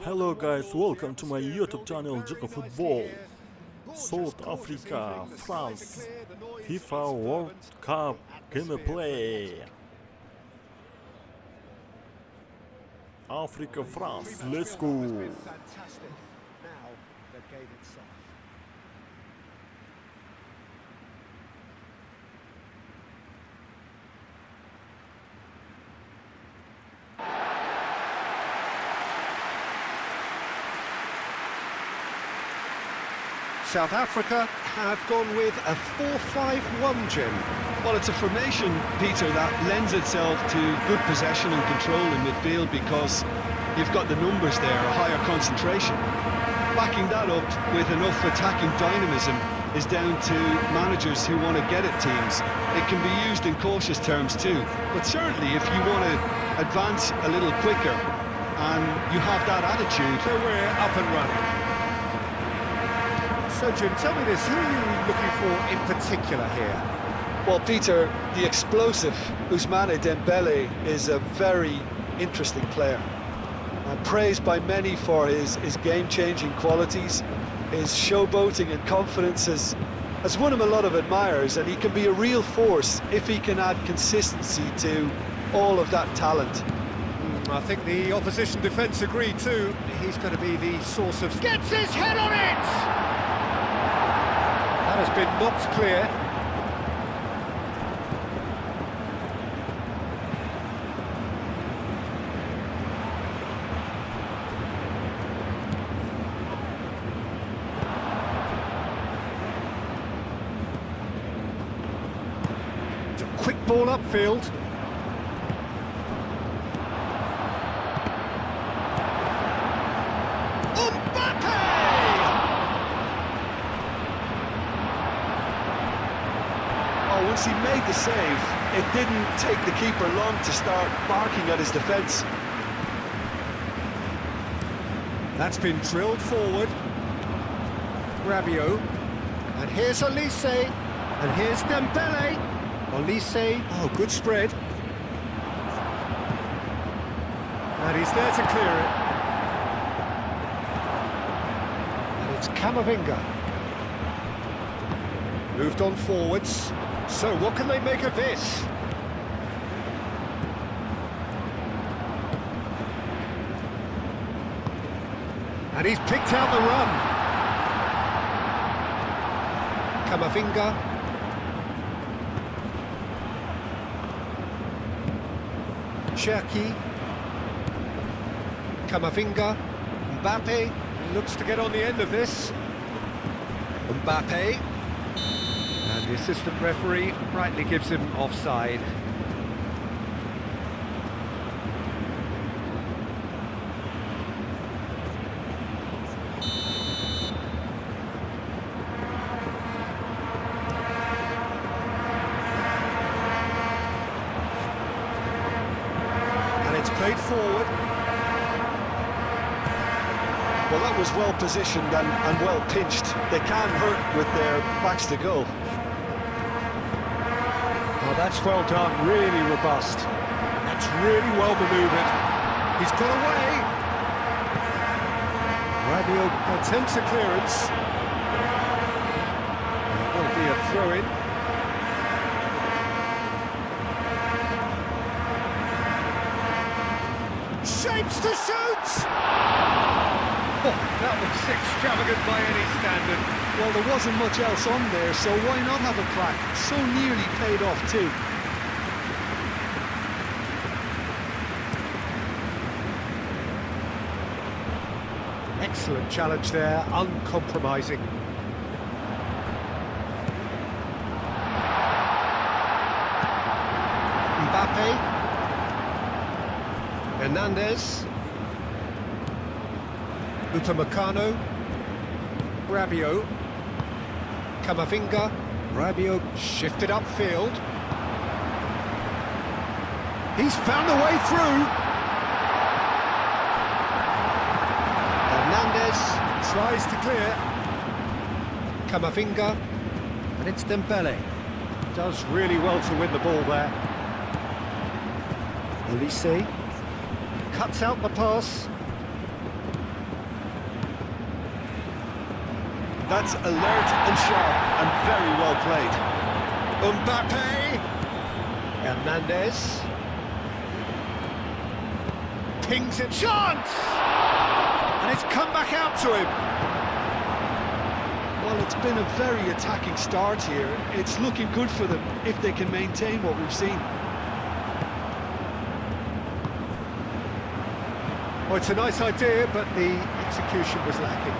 Hello guys, welcome to my YouTube channel eFootball. South Africa, France, FIFA World Cup gameplay. Africa, France, let's go. Fantastic. Now the game itself. South Africa have gone with a 4-5-1, Jim. Well, it's a formation, Peter, that lends itself to good possession and control in midfield because you've got the numbers there, a higher concentration. Backing that up with enough attacking dynamism is down to managers who want to get at teams. It can be used in cautious terms too, but certainly if you want to advance a little quicker and you have that attitude... So we're up and running. So, Jim, tell me this, who are you looking for in particular here? Well, Peter, the explosive Ousmane Dembele is a very interesting player. Praised by many for his game-changing qualities. His showboating and confidence has won him a lot of admirers, and he can be a real force if he can add consistency to all of that talent. I think the opposition defence agree too. He's going to be the source of... Gets his head on it! That has been knocked clear. It's a quick ball upfield. Once he made the save, it didn't take the keeper long to start barking at his defence. That's been drilled forward. Rabiot. And here's Olise. And here's Dembele. Olise. Oh, good spread. And he's there to clear it. And it's Camavinga. Moved on forwards. So, what can they make of this? And he's picked out the run. Camavinga. Cherki. Camavinga. Mbappe looks to get on the end of this. Mbappe. And the assistant referee rightly gives him offside. And it's played forward. Well, that was well positioned and well pinched. They can hurt with their backs to goal. Oh, that's well done, really robust. That's really well manoeuvred. He's got away. Rabiot attempts a clearance. That will be a throw-in. Shapes to shoot! Oh, that was extravagant by any standard. Well, there wasn't much else on there, so why not have a crack? So nearly paid off too. Excellent challenge there, uncompromising. Mbappe. Hernandez. Upamecano. Rabiot. Camavinga. Rabiot shifted upfield. He's found a way through. Hernandez tries to clear. Camavinga. And it's Dembele. Does really well to win the ball there. Olise cuts out the pass. That's alert and sharp and very well played. Mbappe. Hernandez. Pings it. Chance! And it's come back out to him. Well, it's been a very attacking start here. It's looking good for them if they can maintain what we've seen. Well, it's a nice idea, but the execution was lacking.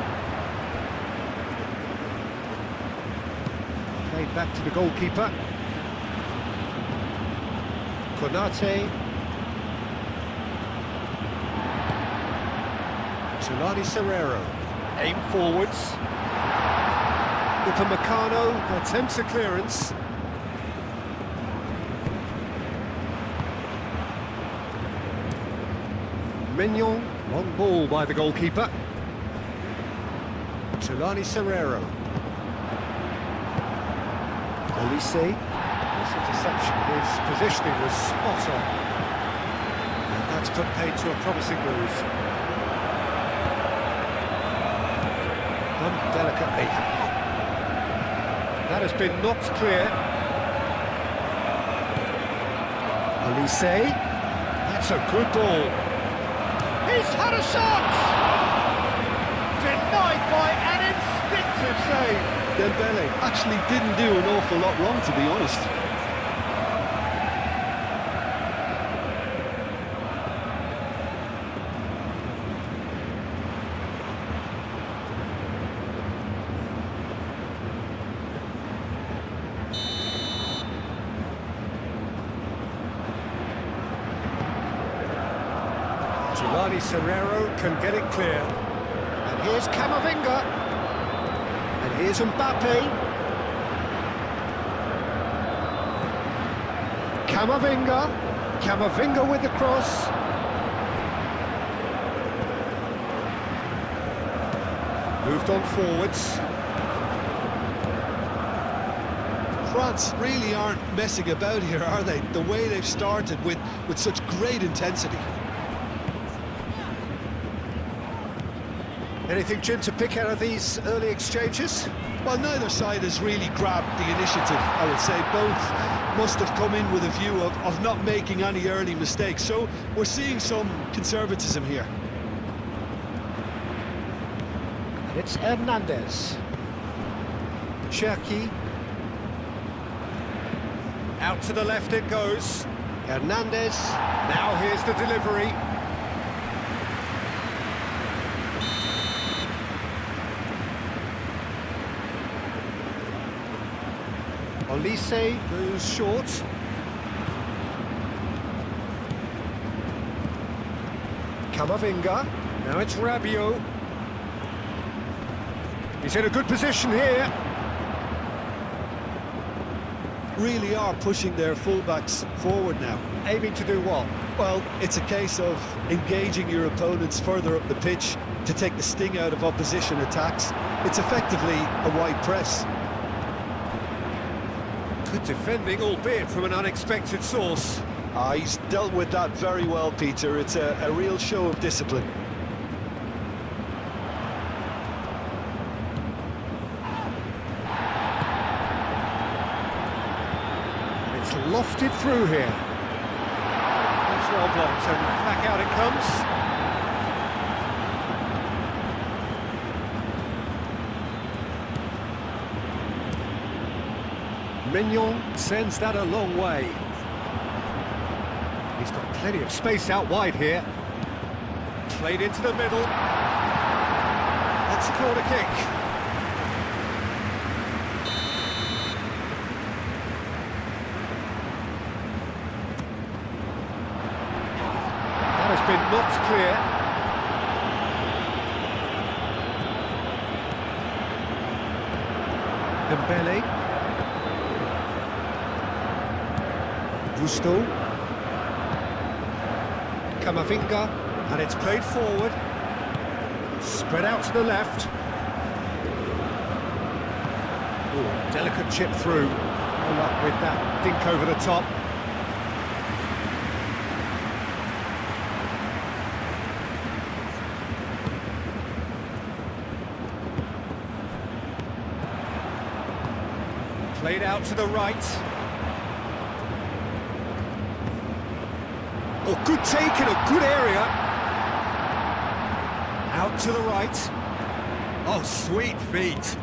Played back to the goalkeeper. Konate. Tulani Serrero. Aim forwards. Upamecano attempts a clearance. Mignon, long ball by the goalkeeper. Tulani Serrero. Olise. This interception, his positioning was spot on. And that's put paid to a promising move. Done delicately. That has been knocked clear. Olise. That's a good ball. He's had a shot! Denied by an instinctive save. Dembele actually didn't do an awful lot wrong, to be honest. Tulani Serrero can get it clear. And here's Camavinga. And here's Mbappe. Camavinga with the cross. Moved on forwards. France really aren't messing about here, are they? The way they've started with such great intensity. Anything, Jim, to pick out of these early exchanges? Well, neither side has really grabbed the initiative, I would say. Both must have come in with a view of not making any early mistakes. So we're seeing some conservatism here. And it's Hernandez. Cherki. Out to the left it goes. Hernandez. Now here's the delivery. Olise goes short. Camavinga. Now it's Rabiot. He's in a good position here. Really are pushing their fullbacks forward now. Aiming to do what? Well, it's a case of engaging your opponents further up the pitch to take the sting out of opposition attacks. It's effectively a wide press. Good defending, albeit from an unexpected source. He's dealt with that very well, Peter. It's a real show of discipline. It's lofted through here. That's well blocked, and back out it comes. Mignon sends that a long way. He's got plenty of space out wide here. Played into the middle. That's a corner kick. That has been knocked clear. Dembele. Gusto. Camavinga, and it's played forward. Spread out to the left. Ooh, delicate chip through. No luck with that dink over the top. Played out to the right. Oh, good take in a good area. Out to the right. Oh, sweet feet.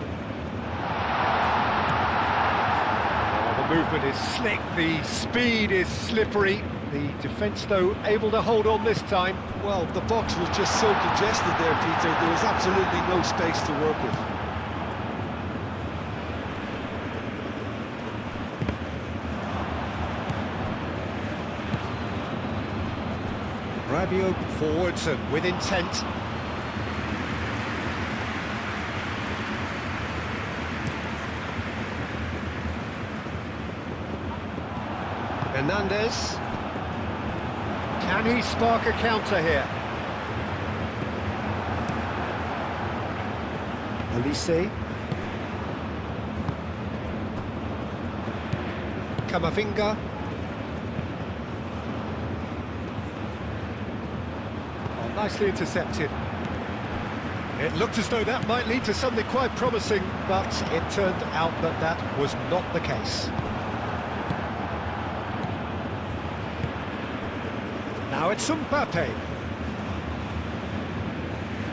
Oh, the movement is slick, the speed is slippery. The defence, though, able to hold on this time. Well, the box was just so congested there, Peter. There was absolutely no space to work with. Rabiot forwards and with intent. Hernandez. Can he spark a counter here? Olise. Camavinga. Oh, nicely intercepted. It looked as though that might lead to something quite promising, but it turned out that that was not the case. Now it's Mbappe.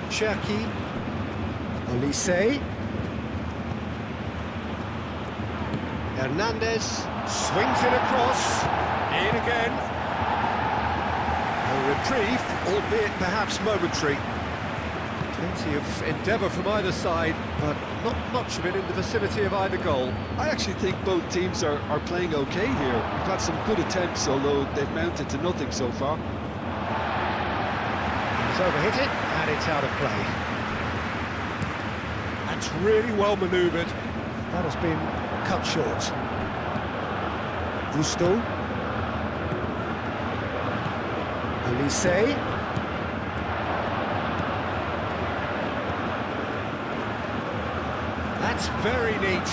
Cherki. Olise. Hernandez swings it across. In again. A reprieve, albeit perhaps momentary. Plenty of endeavour from either side, but not much of it in the vicinity of either goal. I actually think both teams are playing okay here. We've had some good attempts, although they've mounted to nothing so far. He's overhit it, and it's out of play. That's really well manoeuvred. That has been cut short. Gusto. Olise. That's very neat.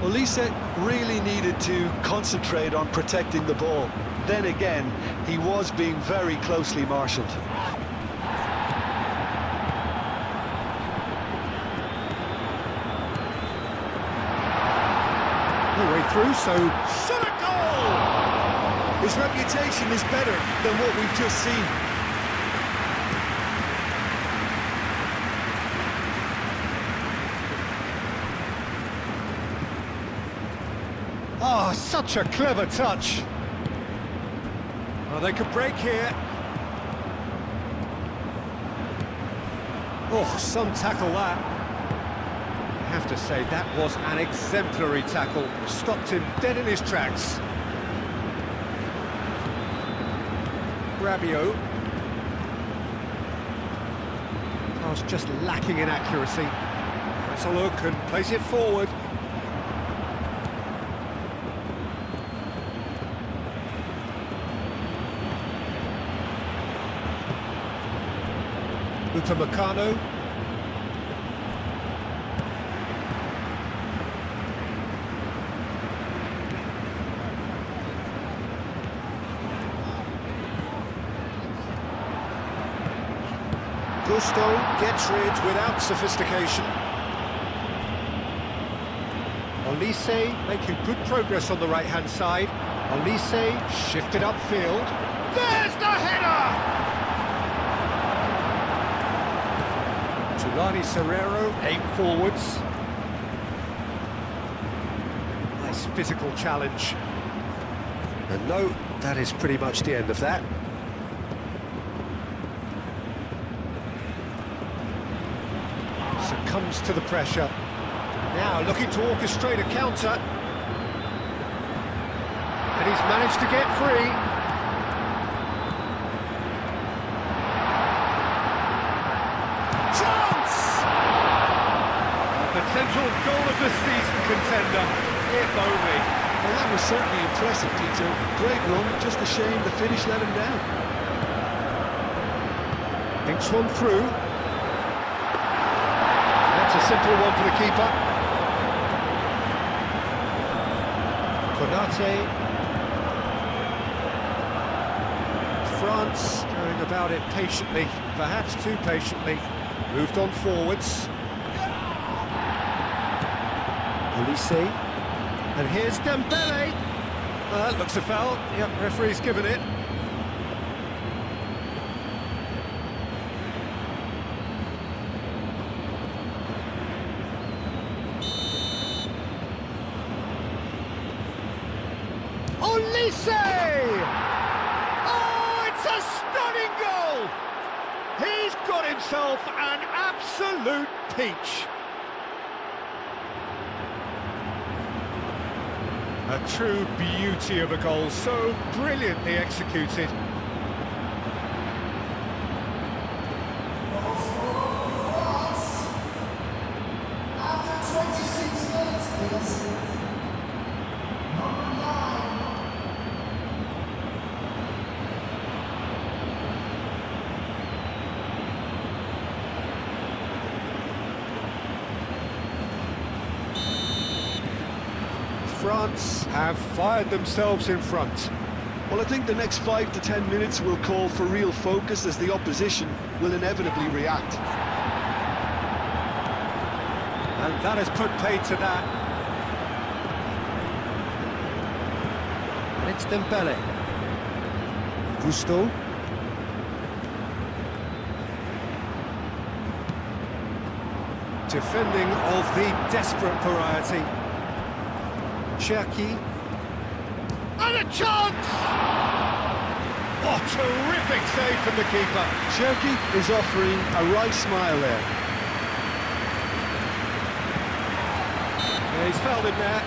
Olise really needed to concentrate on protecting the ball. Then again, he was being very closely marshalled. No way through, so shot a goal! His reputation is better than what we've just seen. Oh, such a clever touch. Oh, they could break here. Oh, some tackle that. I have to say, that was an exemplary tackle. Stopped him dead in his tracks. Rabiot. Pass just lacking in accuracy. Let's a look and place it forward. Upamecano. Gusto gets rid without sophistication. Olise making good progress on the right-hand side. Olise shifted upfield. There's the header! Tulani Serrero aim forwards. Nice physical challenge. And no, that is pretty much the end of that. Succumbs to the pressure. Now looking to orchestrate a counter. And he's managed to get free. Chance! A potential goal of the season contender, if only. Well, that was certainly impressive, Peter. Great run, just a shame the finish let him down. Thinks one through. That's a simple one for the keeper. Konate. France going about it patiently, perhaps too patiently. Moved on forwards. Ulisse. And here's Dembele. That looks a foul. Yep, referee's given it. Ulisse! Oh, it's a stunning goal! He's got himself an absolute peach. A true beauty of a goal, so brilliantly executed. After 26 minutes, please. Number 9. France have fired themselves in front. Well, I think the next 5 to 10 minutes will call for real focus as the opposition will inevitably react. And that has put paid to that. And it's Dembele. Gusto. Defending of the desperate variety. Cherki. And a chance! Oh, terrific save from the keeper. Cherki is offering a right smile there. Yeah, he's fouled him there.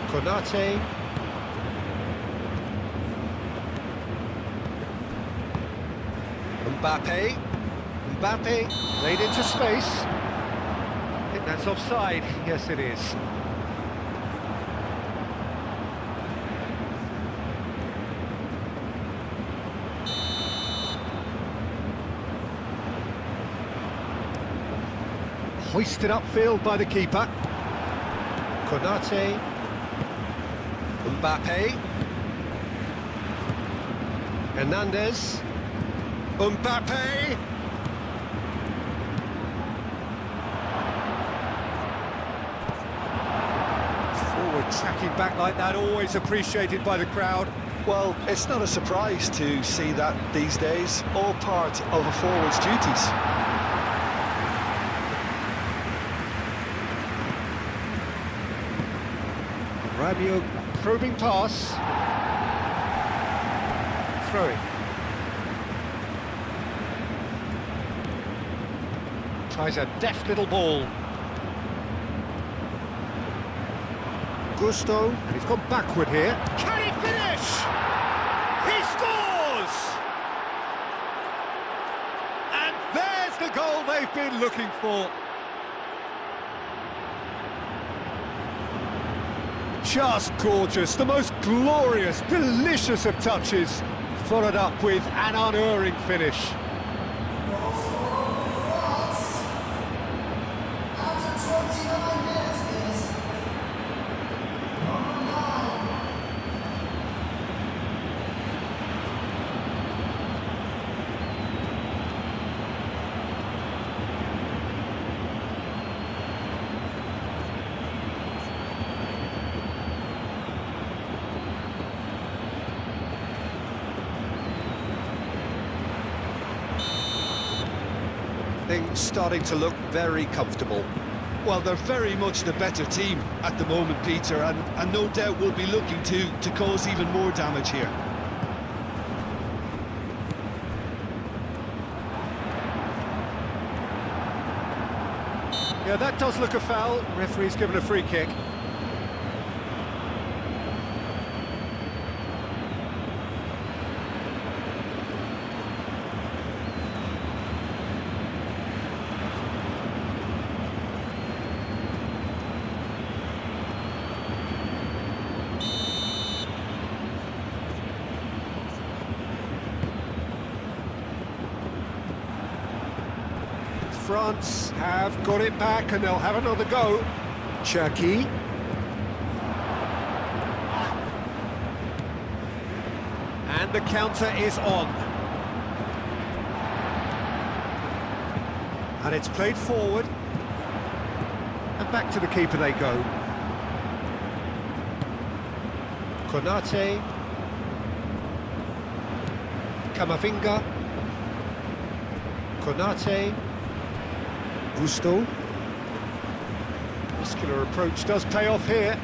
Konate. Mbappe laid into space. I think that's offside. Yes, it is. Hoisted upfield by the keeper. Konate. Mbappe. Hernandez. Mbappe. Forward tracking back like that, always appreciated by the crowd. Well, it's not a surprise to see that these days, all part of a forward's duties. Rabiot probing pass. Throwing. Tries a deft little ball. Gusto, and he's gone backward here. Can he finish? He scores! And there's the goal they've been looking for. Just gorgeous, the most glorious, delicious of touches, followed up with an unerring finish. France. After 29 minutes, please. Number 9. Things starting to look very comfortable. Well, they're very much the better team at the moment, Peter, and no doubt will be looking to cause even more damage here. Yeah, that does look a foul. Referee's given a free kick. France have got it back and they'll have another go. Cherki. And the counter is on. And it's played forward. And back to the keeper they go. Konate. Kamavinga. Konate. Gusto. Muscular approach does pay off here.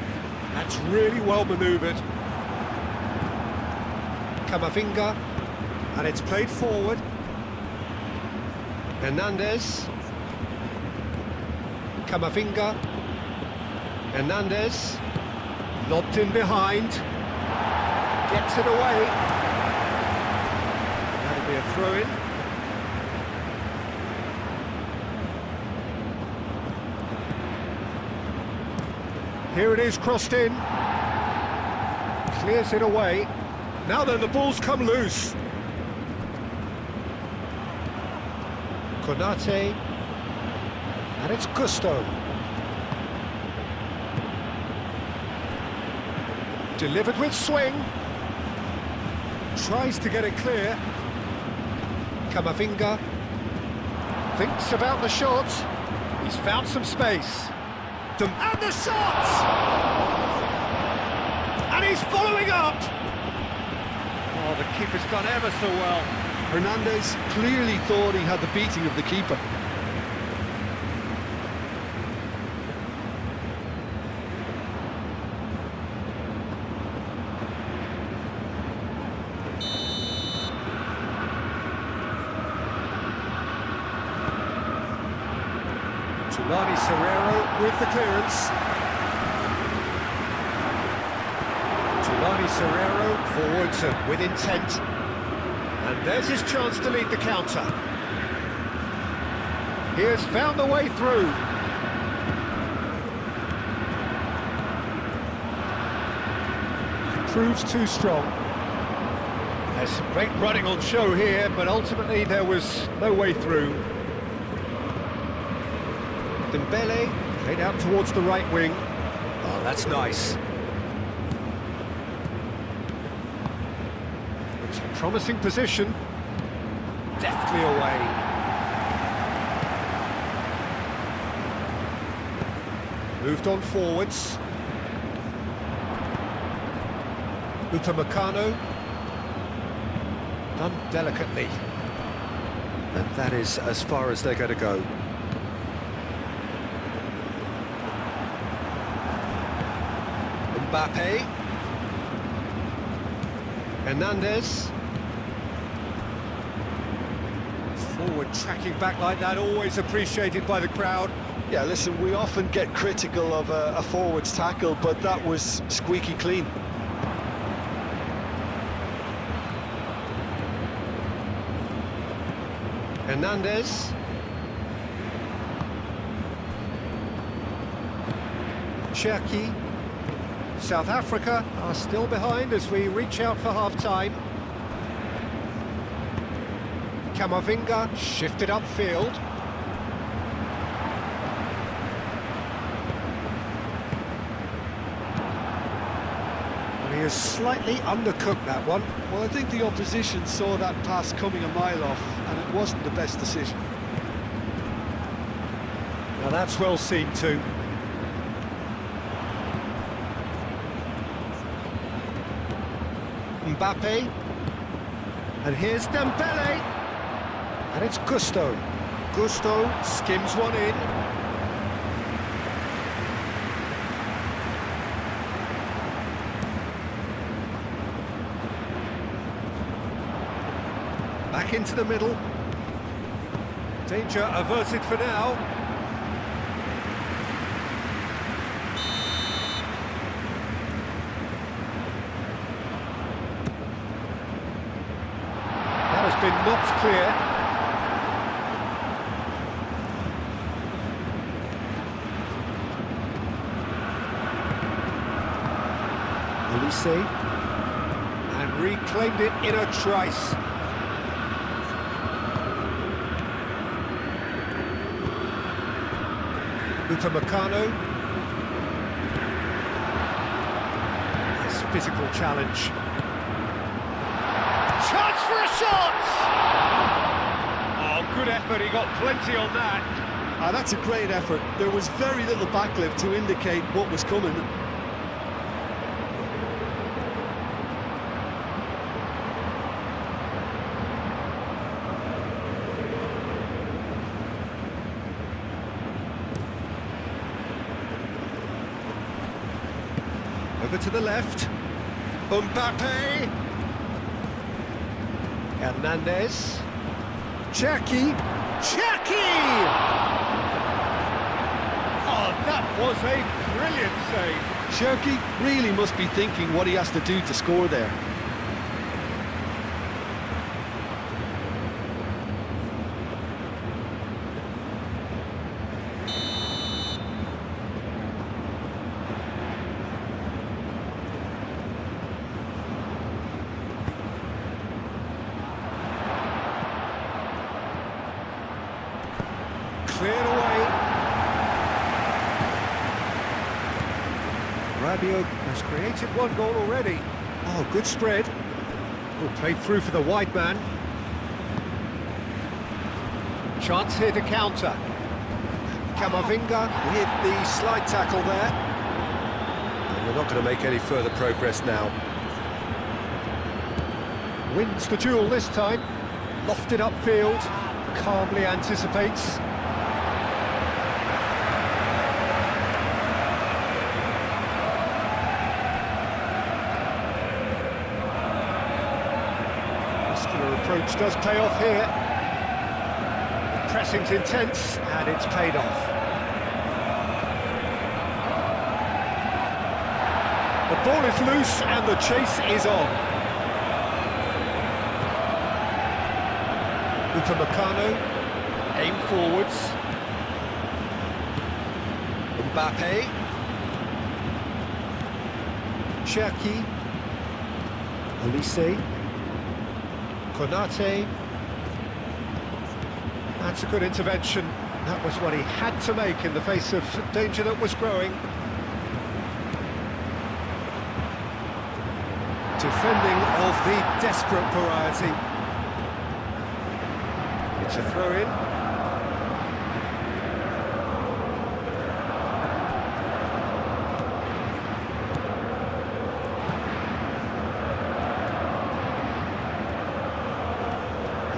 That's really well manoeuvred. Kamavinga. And it's played forward. Hernandez. Kamavinga. Hernandez. Lobbed in behind. Gets it away. That'll be a throw-in. Here it is, crossed in. Clears it away. Now then, the ball's come loose. Konate. And it's Gusto. Delivered with swing. Tries to get it clear. Kamavinga. Thinks about the shot. He's found some space. And the shot! And he's following up! Oh, the keeper's done ever so well. Hernandez clearly thought he had the beating of the keeper. Tulani Serrero with the clearance. Tulani Serrero forwards and with intent. And there's his chance to lead the counter. He has found the way through. Proves too strong. There's some great running on show here, but ultimately there was no way through. Dembele, played out towards the right wing. Oh, that's nice. It's a promising position. Deftly away. Moved on forwards. Upamecano. Done delicately. And that is as far as they're going to go. Mbappe. Hernandez. Forward tracking back like that, always appreciated by the crowd. Yeah, listen, we often get critical of a forward's tackle, but that was squeaky clean. Hernandez. Cherki. South Africa are still behind as we reach out for half-time. Kamavinga shifted upfield. And he has slightly undercooked that one. Well, I think the opposition saw that pass coming a mile off, and it wasn't the best decision. Now that's well seen too. Mbappe. And here's Dembele. And it's Gusto. Gusto skims one in. Back into the middle. Danger averted for now. That has been knocked clear. Olise. And reclaimed it in a trice. Upamecano. Nice physical challenge. Chance for a shot! Oh, good effort, he got plenty on that. That's a great effort. There was very little backlift to indicate what was coming. Over to the left. Mbappe. Hernandez. Cherki. Oh, that was a brilliant save. Cherki really must be thinking what he has to do to score there. Cleared away. Rabiot has created one goal already. Oh, good spread. Will play through for the wide man. Chance here to counter. Camavinga with the slide tackle there. And we're not going to make any further progress now. Wins the duel this time. Lofted upfield. Calmly anticipates. Approach does pay off here. The pressing's intense, and it's paid off. The ball is loose, and the chase is on. Upamecano, aim forwards. Mbappe. Cherki. Olise. Konate. That's a good intervention. That was what he had to make in the face of danger that was growing. Defending of the desperate variety. It's a throw-in.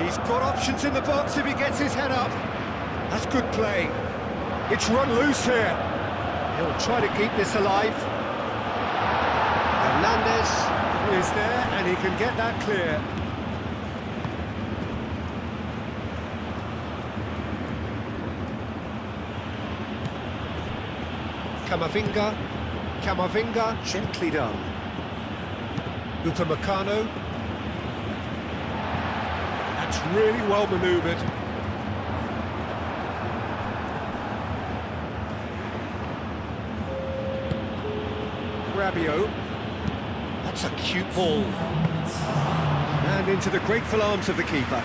He's got options in the box if he gets his head up. That's good play. It's run loose here. He'll try to keep this alive. Hernandez is there, and he can get that clear. Camavinga, gently done. Upamecano. That's really well manoeuvred. Rabiot. That's a cute ball. And into the grateful arms of the keeper.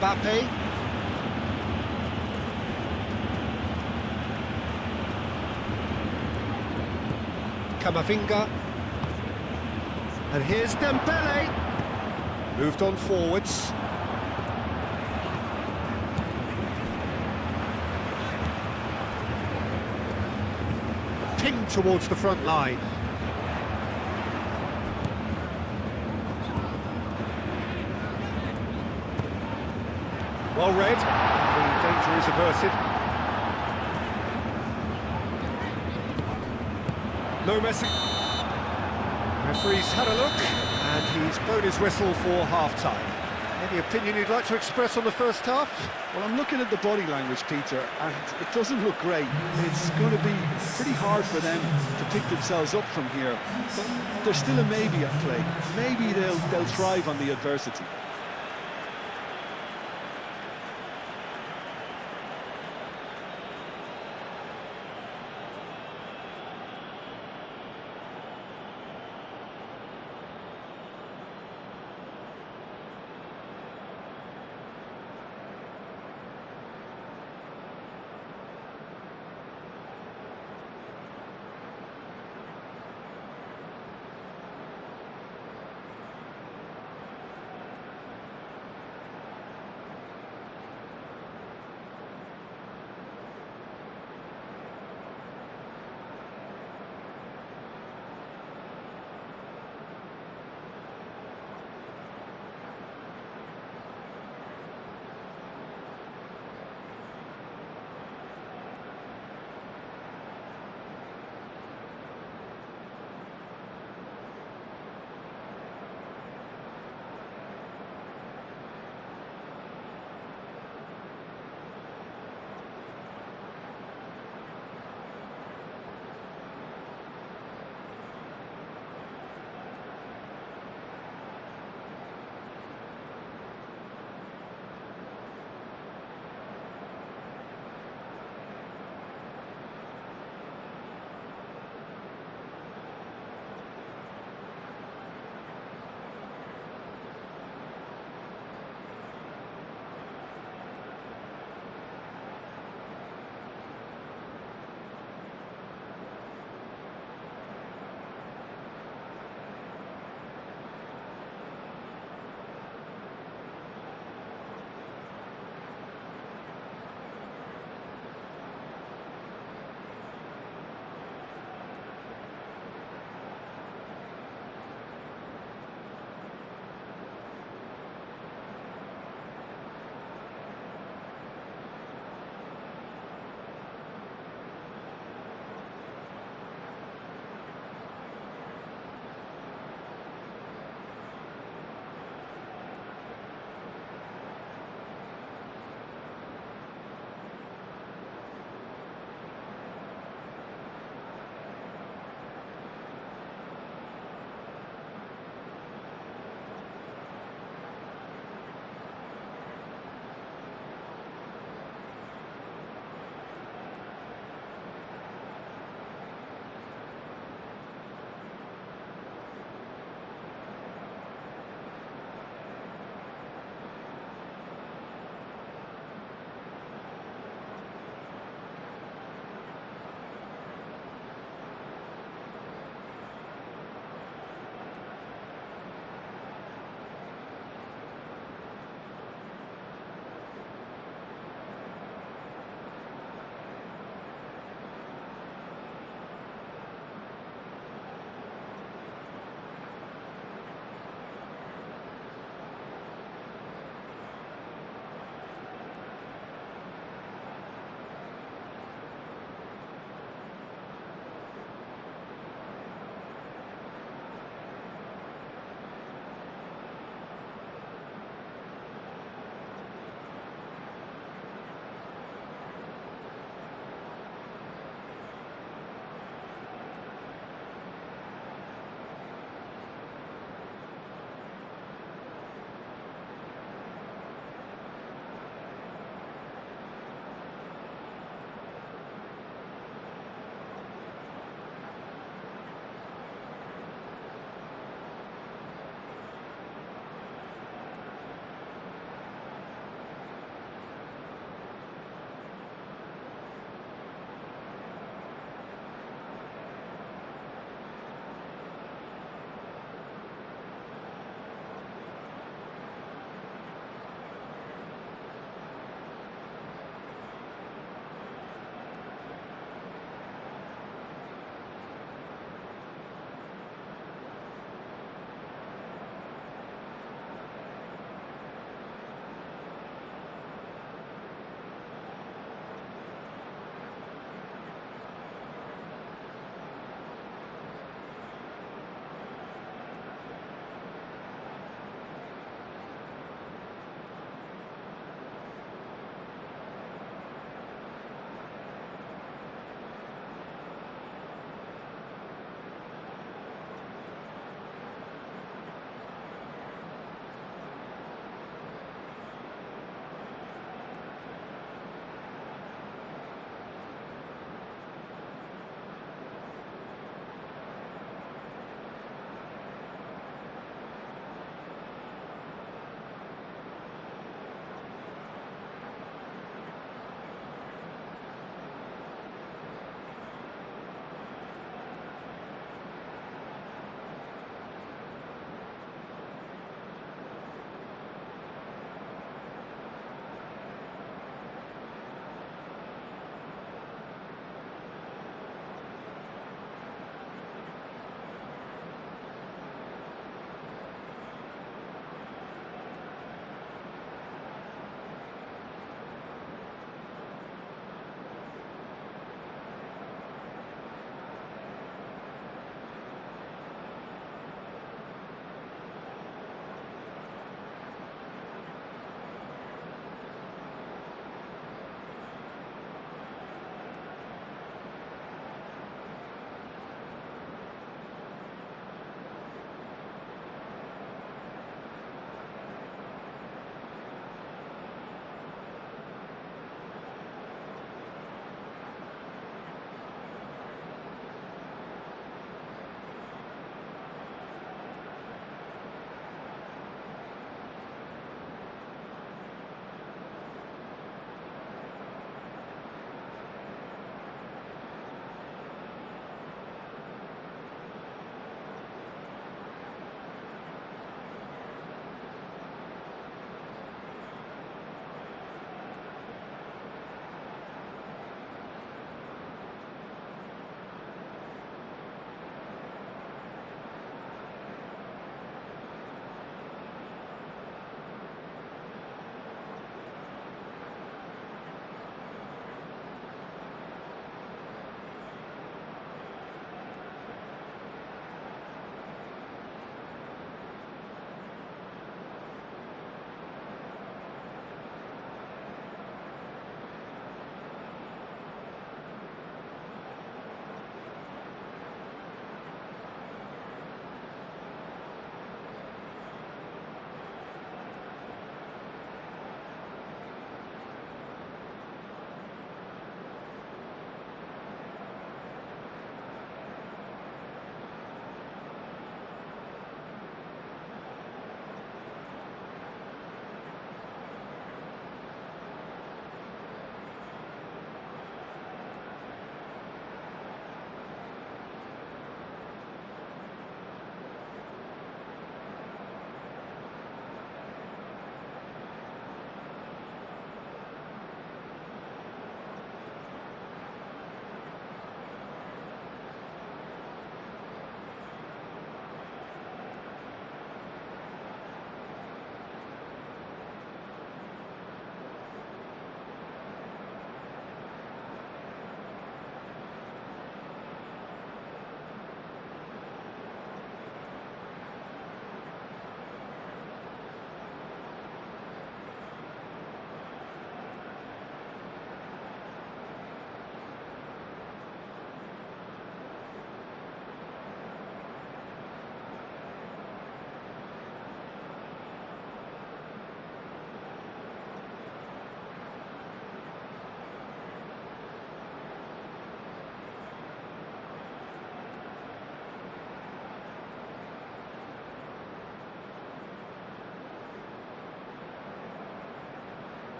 Mbappe. Camavinga. And here's Dembele. Moved on forwards. Pinged towards the front line. Well read, and the danger is averted. No messing. Referee's had a look, and he's blown his whistle for half-time. Any opinion you'd like to express on the first half? Well, I'm looking at the body language, Peter, and it doesn't look great. It's going to be pretty hard for them to pick themselves up from here. But there's still a maybe at play. Maybe they'll thrive on the adversity.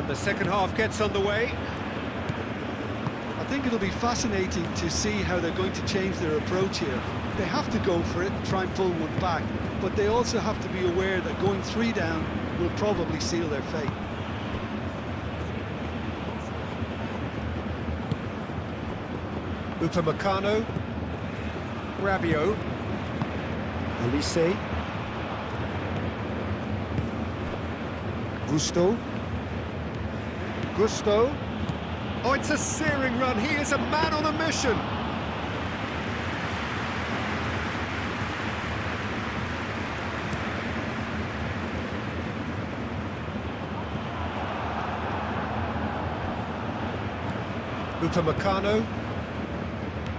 And the second half gets underway. I think it'll be fascinating to see how they're going to change their approach here. They have to go for it and try and pull one back, but they also have to be aware that going 3 down will probably seal their fate. Upamecano, Rabiot, Elise, Gusto. Oh, it's a searing run. He is a man on a mission. Upamecano,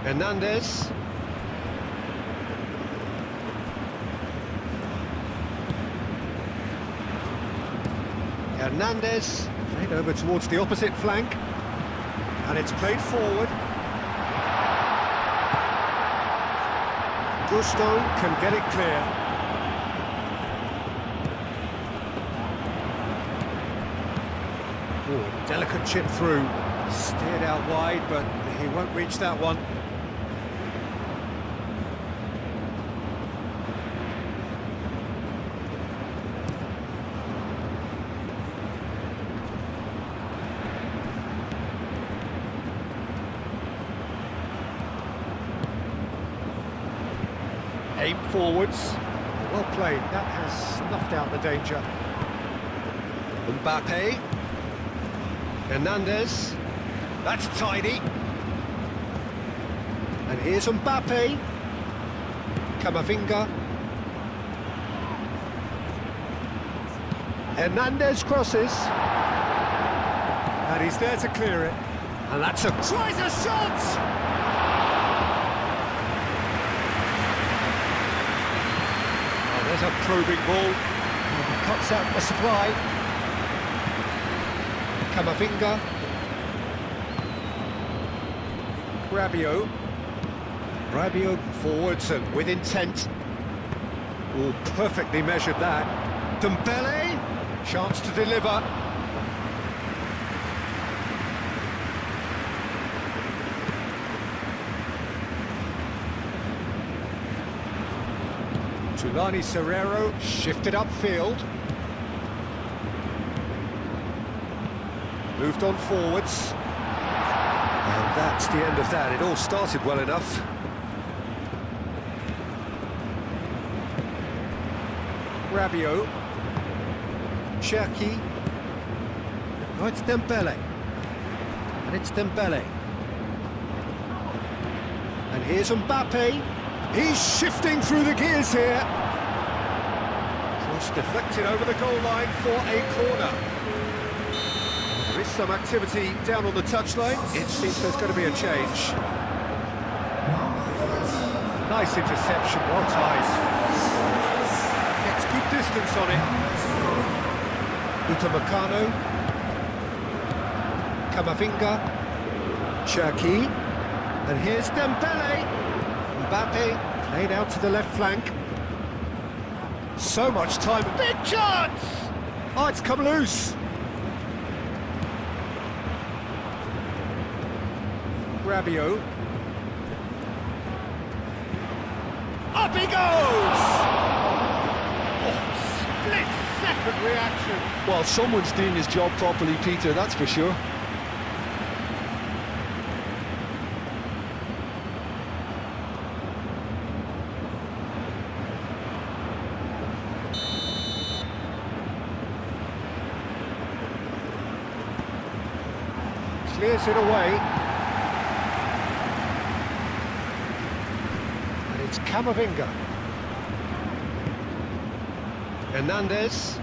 Hernandez. Hernandez, played over towards the opposite flank, and it's played forward. Gusto can get it clear. Oh, delicate chip through, steered out wide, but he won't reach that one. Aim forwards. Well played. That has snuffed out the danger. Mbappe. Hernandez. That's tidy. And here's Mbappe. Camavinga. Hernandez crosses. And he's there to clear it. And that's a... tries a shot! There's a probing ball. He cuts out the supply. Camavinga. Rabiot forwards and with intent. Oh, perfectly measured that. Dembele, chance to deliver. Tulani Serrero shifted upfield. Moved on forwards. And that's the end of that. It all started well enough. Rabiot. Cherki. Oh, it's Dembele. And it's Dembele. And here's Mbappe. He's shifting through the gears here. Cross deflected over the goal line for a corner. There is some activity down on the touchline. It seems there's going to be a change. Nice interception, well timed. Gets good distance on it. Upamecano. Camavinga. Cherki. And here's Dembele. Mbappe played out to the left flank. So much time. Big chance! Oh, it's come loose. Rabiot. Up he goes! Oh, split-second reaction. Well, someone's doing his job properly, Peter, that's for sure. Clears it away. And it's Camavinga. Hernandez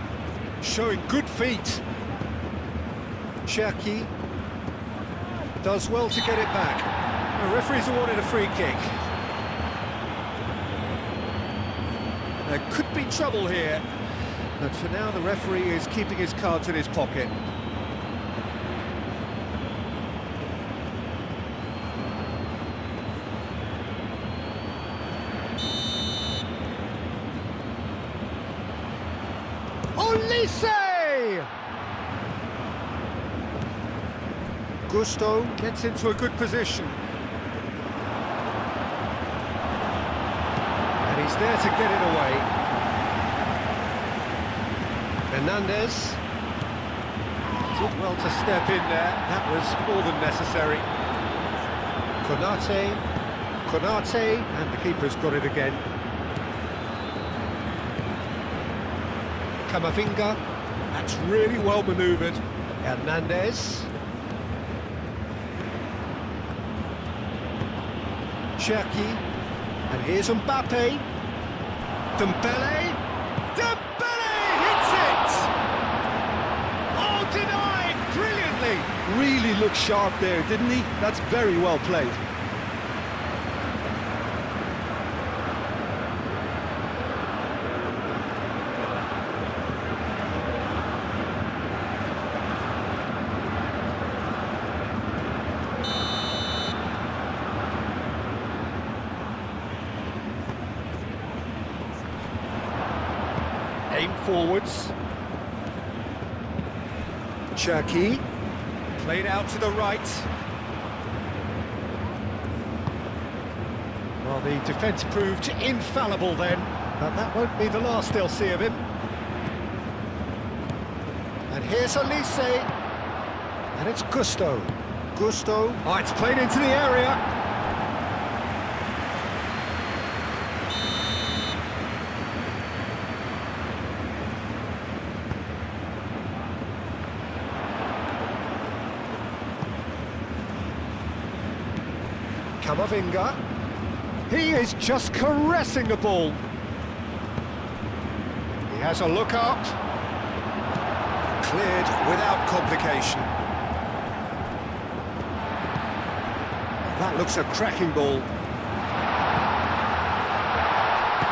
showing good feet. Cherki does well to get it back. The referee's awarded a free kick. There could be trouble here, but for now the referee is keeping his cards in his pocket. Olise! Gusto gets into a good position. And he's there to get it away. Hernandez did well to step in there. That was more than necessary. Konate, and the keeper's got it again. Camavinga, that's really well manoeuvred. Hernandez. Cherki, and here's Mbappe. Dembele hits it! Oh, denied brilliantly! Really looked sharp there, didn't he? That's very well played. Aim forwards. Cherki, played out to the right. Well, the defence proved infallible then, but that won't be the last they'll see of him. And here's Elise, and it's Gusto. Oh, it's played into the area. Camavinga, he is just caressing the ball. He has a look up. Cleared without complication. That looks a cracking ball.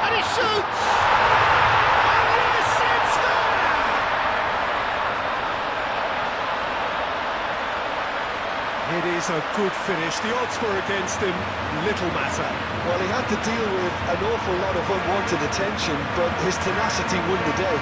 And he shoots! And yes, it's there! It is a good finish. The odds were against him, little matter. Well, he had to deal with an awful lot of unwanted attention, but his tenacity won the day.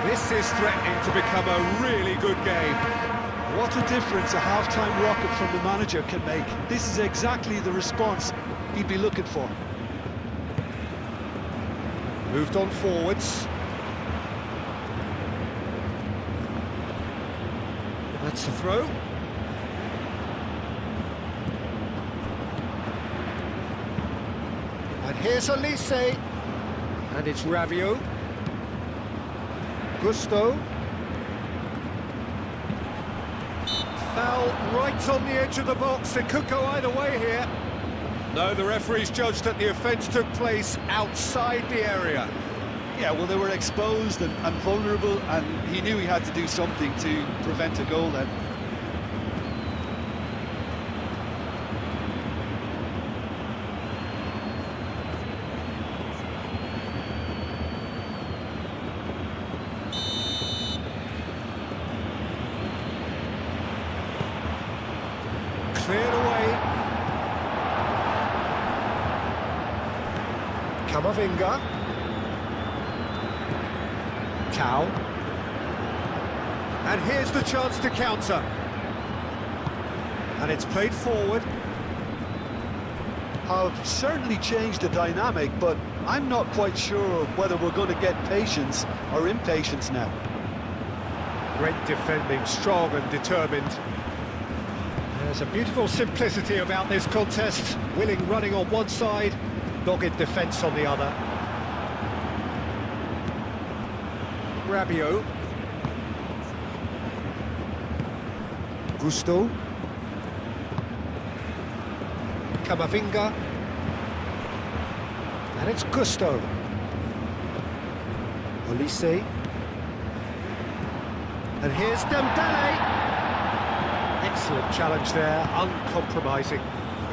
This is threatening to become a really good game. What a difference a half-time rocket from the manager can make. This is exactly the response he'd be looking for. Moved on forwards. That's the throw. And here's Elise. And it's Rabiot. Gusto. Foul right on the edge of the box. It could go either way here. No, the referee's judged that the offence took place outside the area. Yeah, well, they were exposed and vulnerable, and he knew he had to do something to prevent a goal then. Cleared away. Camavinga. Cow. And here's the chance to counter. And it's played forward. Have certainly changed the dynamic, but I'm not quite sure whether we're going to get patience or impatience now. Great defending, strong and determined. There's a beautiful simplicity about this contest. Willing running on one side, dogged defence on the other. Rabiot. Gusto. Camavinga. And it's Gusto. Olise. And here's Dembele. Excellent challenge there, uncompromising.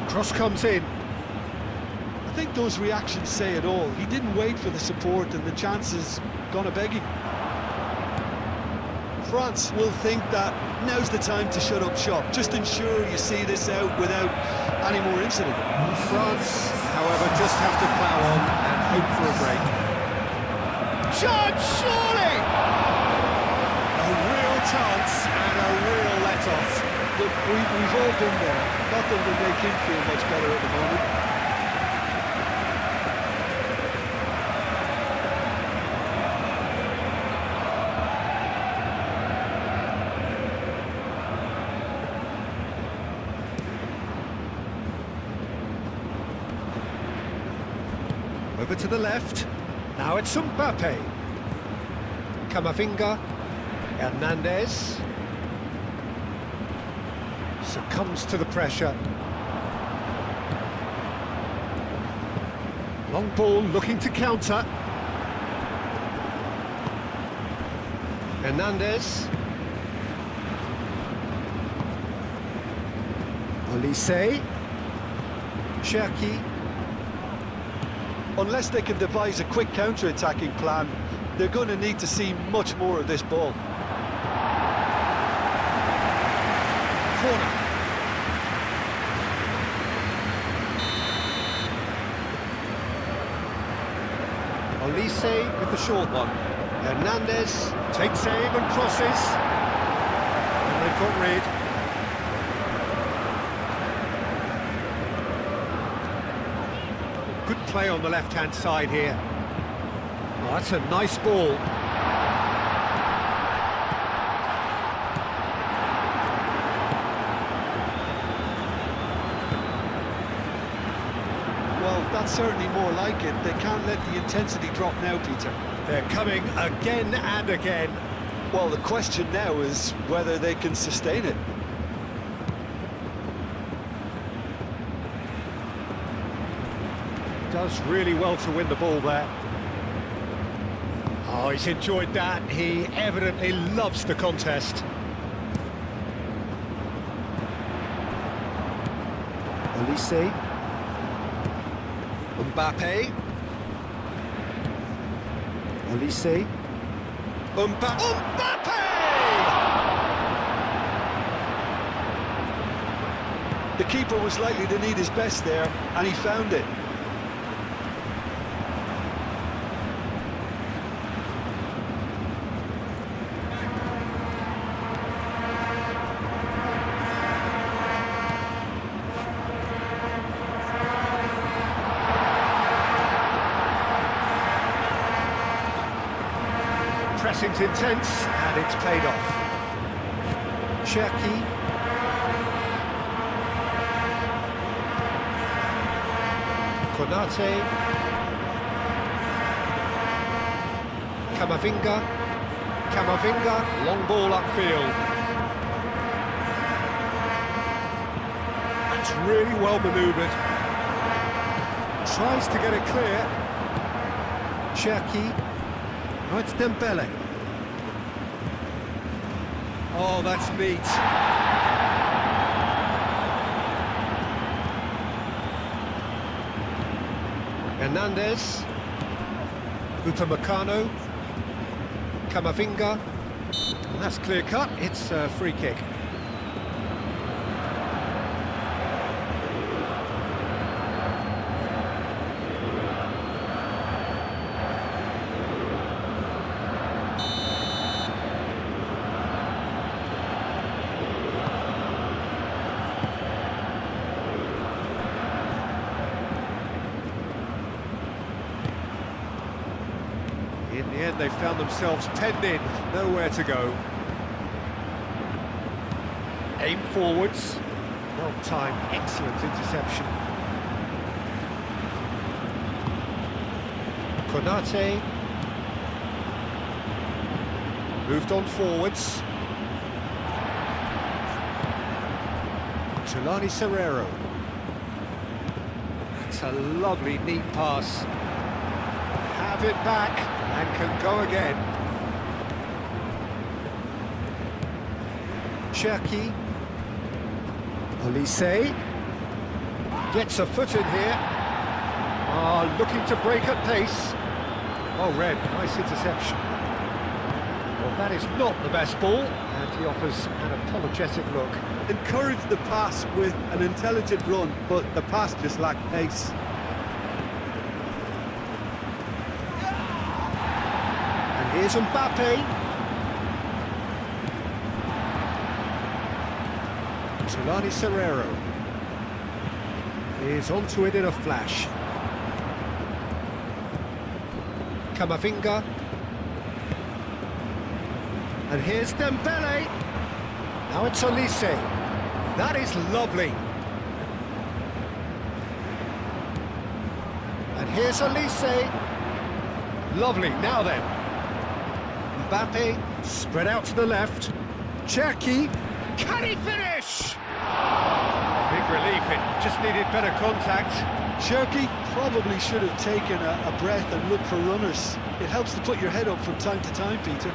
Cross comes in. I think those reactions say it all. He didn't wait for the support and the chances gone a begging. France will think that now's the time to shut up shop. Just ensure you see this out without any more incident. France, however, just have to plough on and hope for a break. Chance, surely! A real chance and a real let-off. Look, we've all been there. Nothing will make him feel much better at the moment. Over to the left. Now it's Mbappe. Camavinga. Hernandez. Succumbs to the pressure. Long ball looking to counter. Hernandez. Olise. Cherki. Unless they can devise a quick counter-attacking plan, they're going to need to see much more of this ball. Corner. Olise with the short one. Hernandez takes aim and crosses. And they've got rid. Good play on the left-hand side here. Oh, that's a nice ball. Well, that's certainly more like it. They can't let the intensity drop now, Peter. They're coming again and again. Well, the question now is whether they can sustain it. Does really well to win the ball there. Oh, he's enjoyed that. He evidently loves the contest. Olise. Mbappe. Olise. Mbappe! The keeper was likely to need his best there, and he found it. Pressing's intense, and it's paid off. Cherki. Konate. Camavinga. Camavinga, long ball upfield. That's really well manoeuvred. Tries to get it clear. Cherki. Oh, it's Dembele. Oh, that's neat. Hernandez. Upamecano. Camavinga. And that's clear cut. It's a free kick. In the end, they found themselves penned in, nowhere to go. Aim forwards. Well timed, excellent interception. Konate. Moved on forwards. Tulani Serrero. That's a lovely, neat pass. Have it back and can go again. Cherki. Olise. Gets a foot in here. Looking to break at pace. Oh, Red, nice interception. Well, that is not the best ball, and he offers an apologetic look. Encourage the pass with an intelligent run, but the pass just lacked pace. And here's Mbappe. Solani Serrero is onto it in a flash. Camavinga. And here's Dembele. Now it's Olise. That is lovely. And here's Olise. Lovely. Now then. Mbappe spread out to the left. Cherki. Can he finish? Big relief. It just needed better contact. Cherki probably should have taken a breath and looked for runners. It helps to put your head up from time to time, Peter.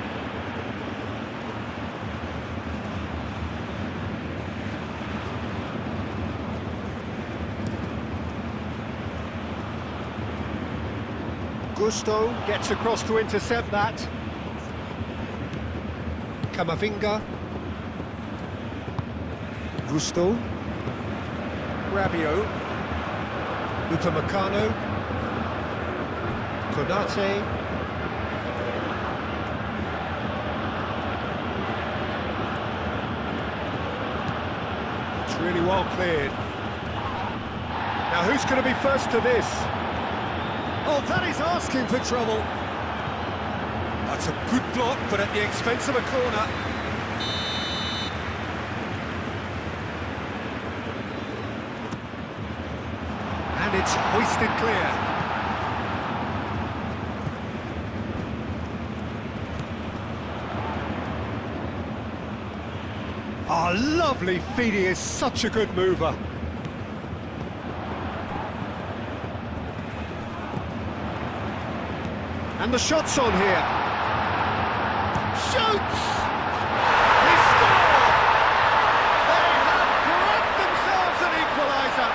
Gusto gets across to intercept that. Camavinga. Gusto. Rabiot. Upamecano. Konate. It's really well cleared. Now who's going to be first to this? Oh, that is asking for trouble. That's a good block, but at the expense of a corner. And it's hoisted clear. Oh, lovely feed. He is such a good mover. And the shot's on here. Shoots! He scored! They have grabbed themselves an equaliser.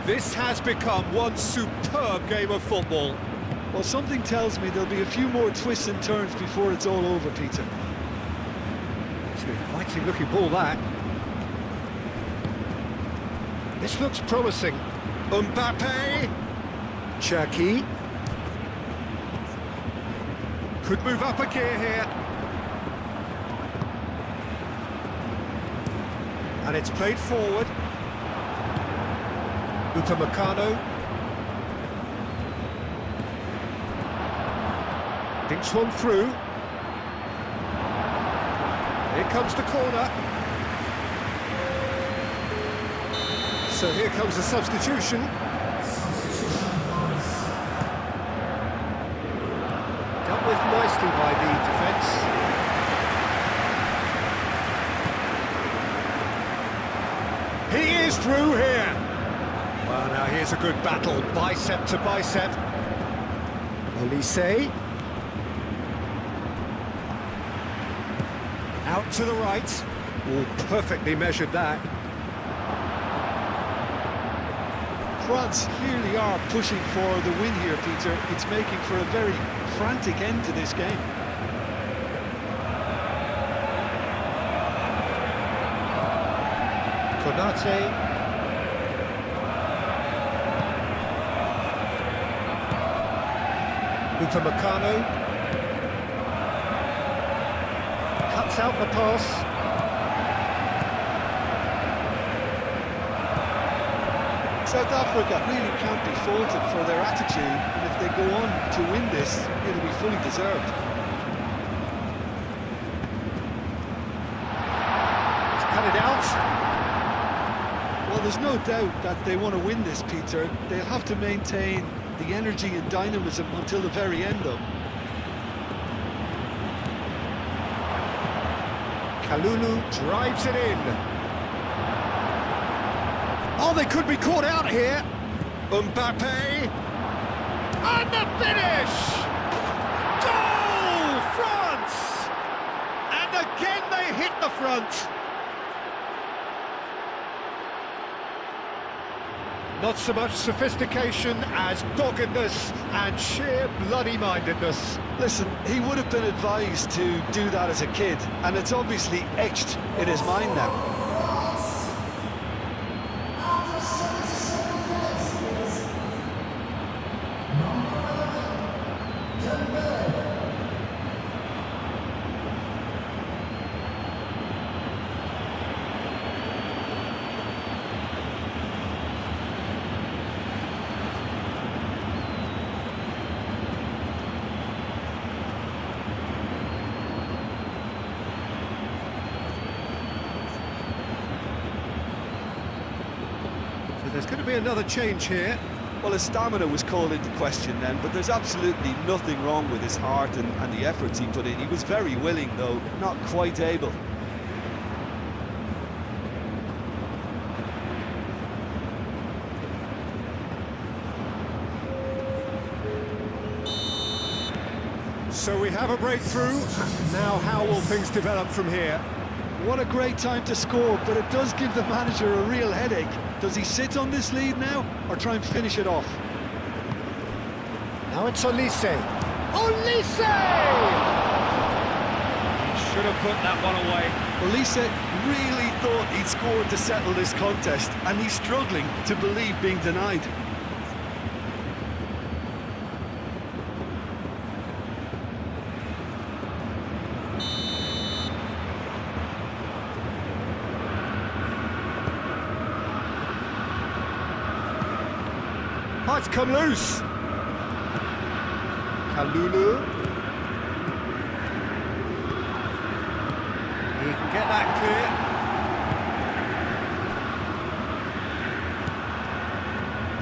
This has become one superb game of football. Well, something tells me there'll be a few more twists and turns before it's all over, Peter. It's an inviting looking ball, that. This looks promising. Mbappe. Cherki. Could move up a gear here. And it's played forward. Upamecano. Dinks one through. Here comes the corner. So here comes the substitution. Dealt with nicely by the defence. He is through here. Well, now here's a good battle, bicep to bicep. Olise. Out to the right. Oh, perfectly measured that. France clearly are pushing for the win here, Peter. It's making for a very frantic end to this game. Konate. Upamecano. cuts out the pass. South Africa really can't be faulted for their attitude, and if they go on to win this, it'll be fully deserved. He's cut it out. Well, there's no doubt that they want to win this, Peter. They'll have to maintain the energy and dynamism until the very end, though. Kalulu drives it in. Oh, they could be caught out here. Mbappe. And the finish! Goal! France! And again they hit the front. Not so much sophistication as doggedness and sheer bloody-mindedness. Listen, he would have been advised to do that as a kid, and it's obviously etched in his mind now. After 77 minutes is number 11, Dembele. There's going to be another change here. Well, his stamina was called into question then, but there's absolutely nothing wrong with his heart and the efforts he put in. He was very willing, though, not quite able. So we have a breakthrough. Now how will things develop from here? What a great time to score, but it does give the manager a real headache. Does he sit on this lead now, or try and finish it off? Now it's Olise. Olise! Should have put that one away. Olise really thought he'd scored to settle this contest, and he's struggling to believe being denied. Oh, it's come loose. Kalulu. He can get that clear.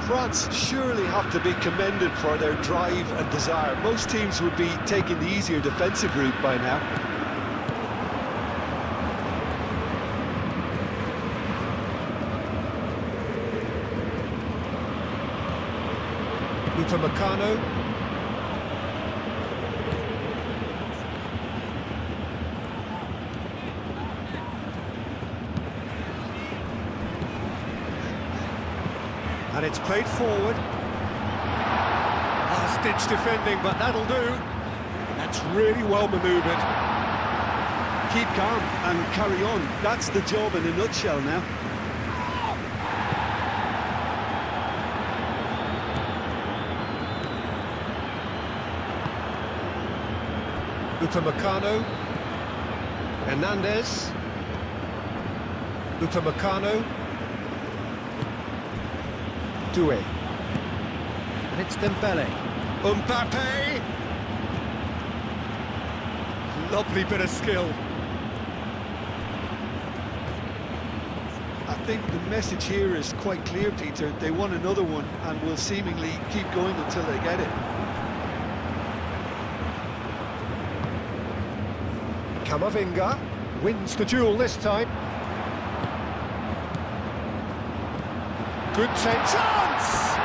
France surely have to be commended for their drive and desire. Most teams would be taking the easier defensive route by now. Upamecano. And it's played forward. Last-ditch defending, but that'll do. That's really well manoeuvred. Keep calm and carry on. That's the job in a nutshell now. Upamecano. Hernandez. Upamecano. Doué. And it's Dembele. Mbappe! Lovely bit of skill. I think the message here is quite clear, Peter. They want another one and will seemingly keep going until they get it. Camavinga wins the duel this time. Good take. Chance!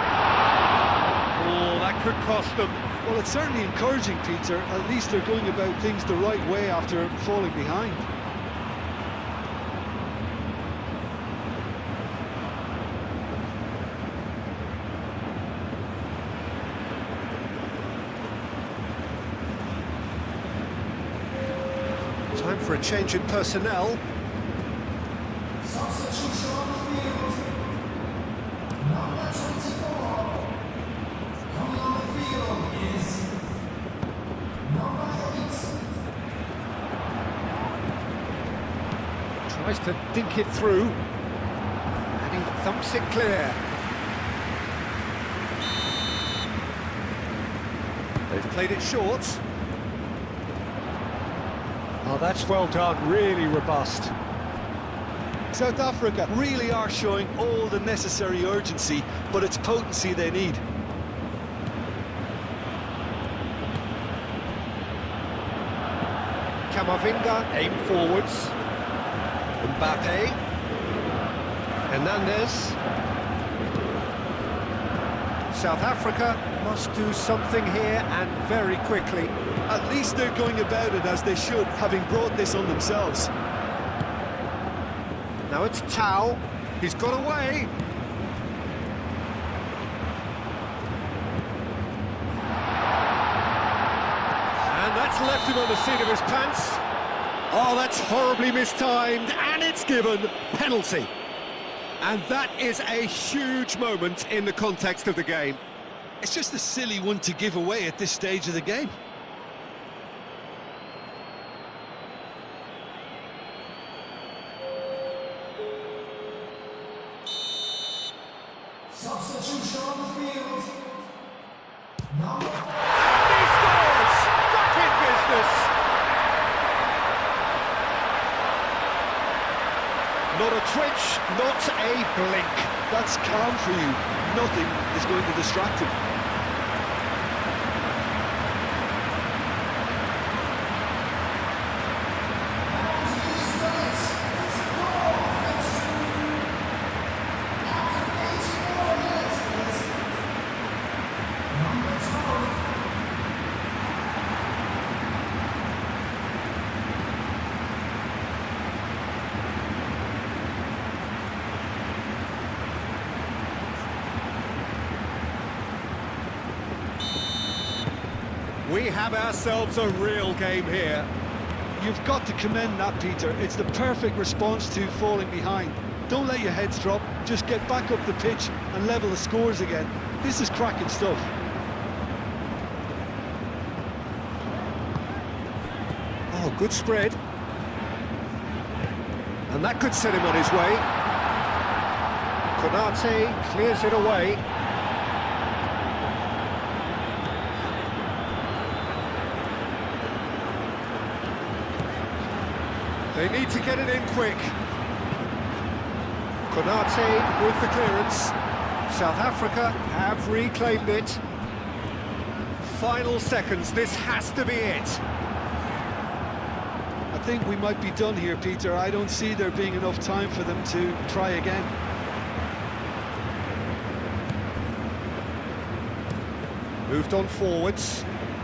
Oh, that could cost them. Well, it's certainly encouraging, Peter. At least they're going about things the right way after falling behind. Time for a change in personnel. Substitution on the field. Number 24. Coming on the field is number 8. Tries to dink it through. And he thumps it clear. They've played it short. Oh, that's well done, really robust. South Africa really are showing all the necessary urgency, but it's potency they need. Camavinga, aim forwards. Mbappe. Hernandez. South Africa must do something here, and very quickly. At least they're going about it as they should, having brought this on themselves. Now it's Tau. He's got away. And that's left him on the seat of his pants. Oh, that's horribly mistimed, and it's given penalty. And that is a huge moment in the context of the game. It's just a silly one to give away at this stage of the game. Substitution on the field. Number And he scores! Back in business! Not a twitch, not a blink. That's calm for you. Nothing is going to distract him. We have ourselves a real game here. You've got to commend that, Peter. It's the perfect response to falling behind. Don't let your heads drop. Just get back up the pitch and level the scores again. This is cracking stuff. Oh, good spread. And that could set him on his way. Konate clears it away. They need to get it in quick. Konate with the clearance. South Africa have reclaimed it. Final seconds, this has to be it. I think we might be done here, Peter. I don't see there being enough time for them to try again. Moved on forwards.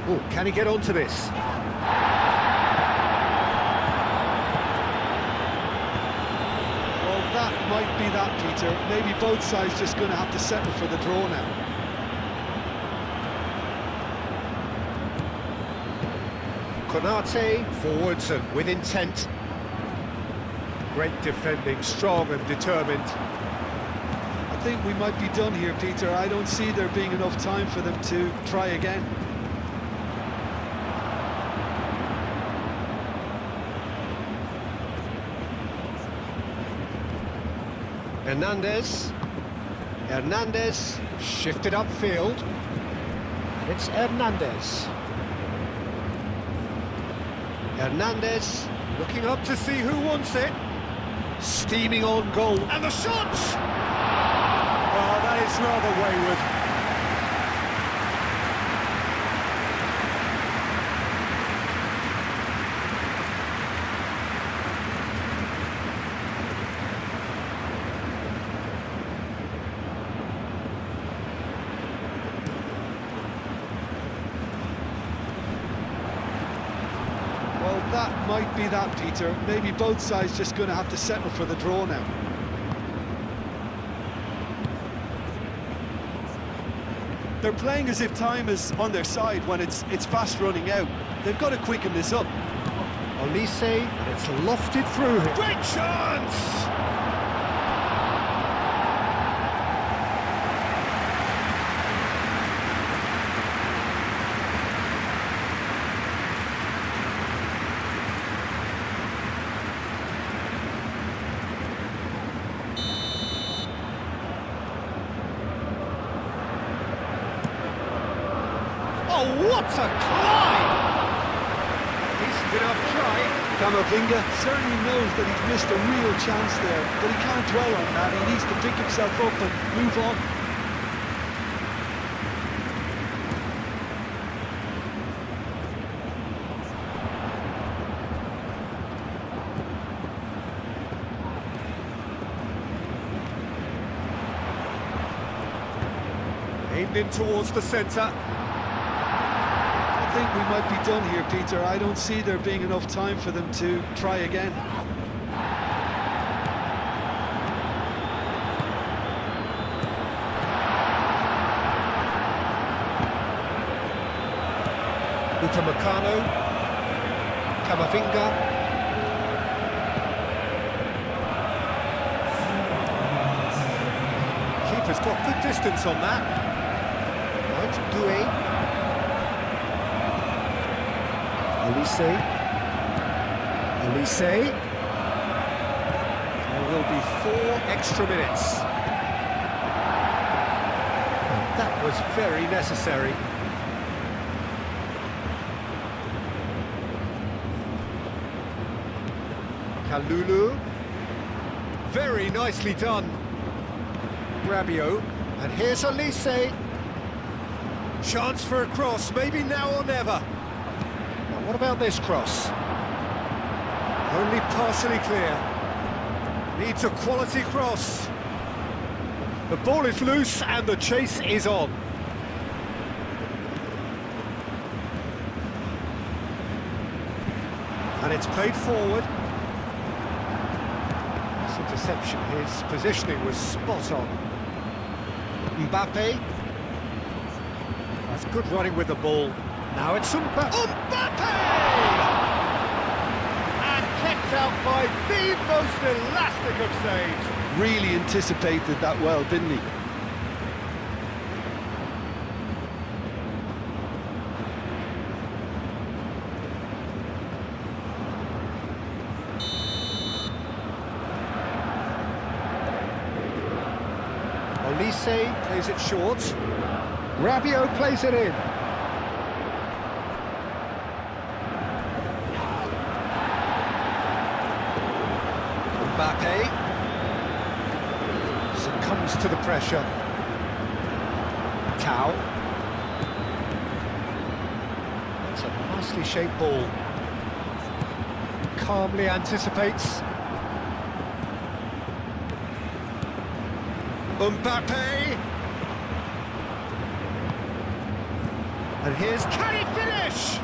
Oh, can he get onto this? Well, that might be that, Peter. Maybe both sides just going to have to settle for the draw now. Konate forwards and with intent. Great defending, strong and determined. I think we might be done here, Peter. I don't see there being enough time for them to try again. Hernandez. Hernandez shifted upfield. And it's Hernandez. Hernandez looking up to see who wants it. Steaming on goal. And the shot! Oh, that is rather wayward. Well, that might be that, Peter. Maybe both sides just going to have to settle for the draw now. They're playing as if time is on their side when it's fast running out. They've got to quicken this up. Olise, and it's lofted through him. Great chance! What a climb! Decent enough try. Camavinga certainly knows that he's missed a real chance there, but he can't dwell on that. He needs to pick himself up and move on. Aimed in towards the centre. I think we might be done here, Peter. I don't see there being enough time for them to try again. Upamecano, Camavinga. Keeper's got good distance on that. Right, Doué. Elise. There will be 4 extra minutes. And that was very necessary. Kalulu. Very nicely done. Rabiot. And here's Elise. Chance for a cross, maybe now or never. Now, what about this cross? Only partially clear. Needs a quality cross. The ball is loose and the chase is on. And it's played forward. This interception, his positioning was spot on. Mbappe. That's good running with the ball. Now it's Mbappe! And kept out by the most elastic of saves. Really anticipated that well, didn't he? Olise plays it short. Rabiot plays it in. Mbappe succumbs to the pressure. Tau. That's a nicely shaped ball. Calmly anticipates. Mbappe! And here's, can he finish?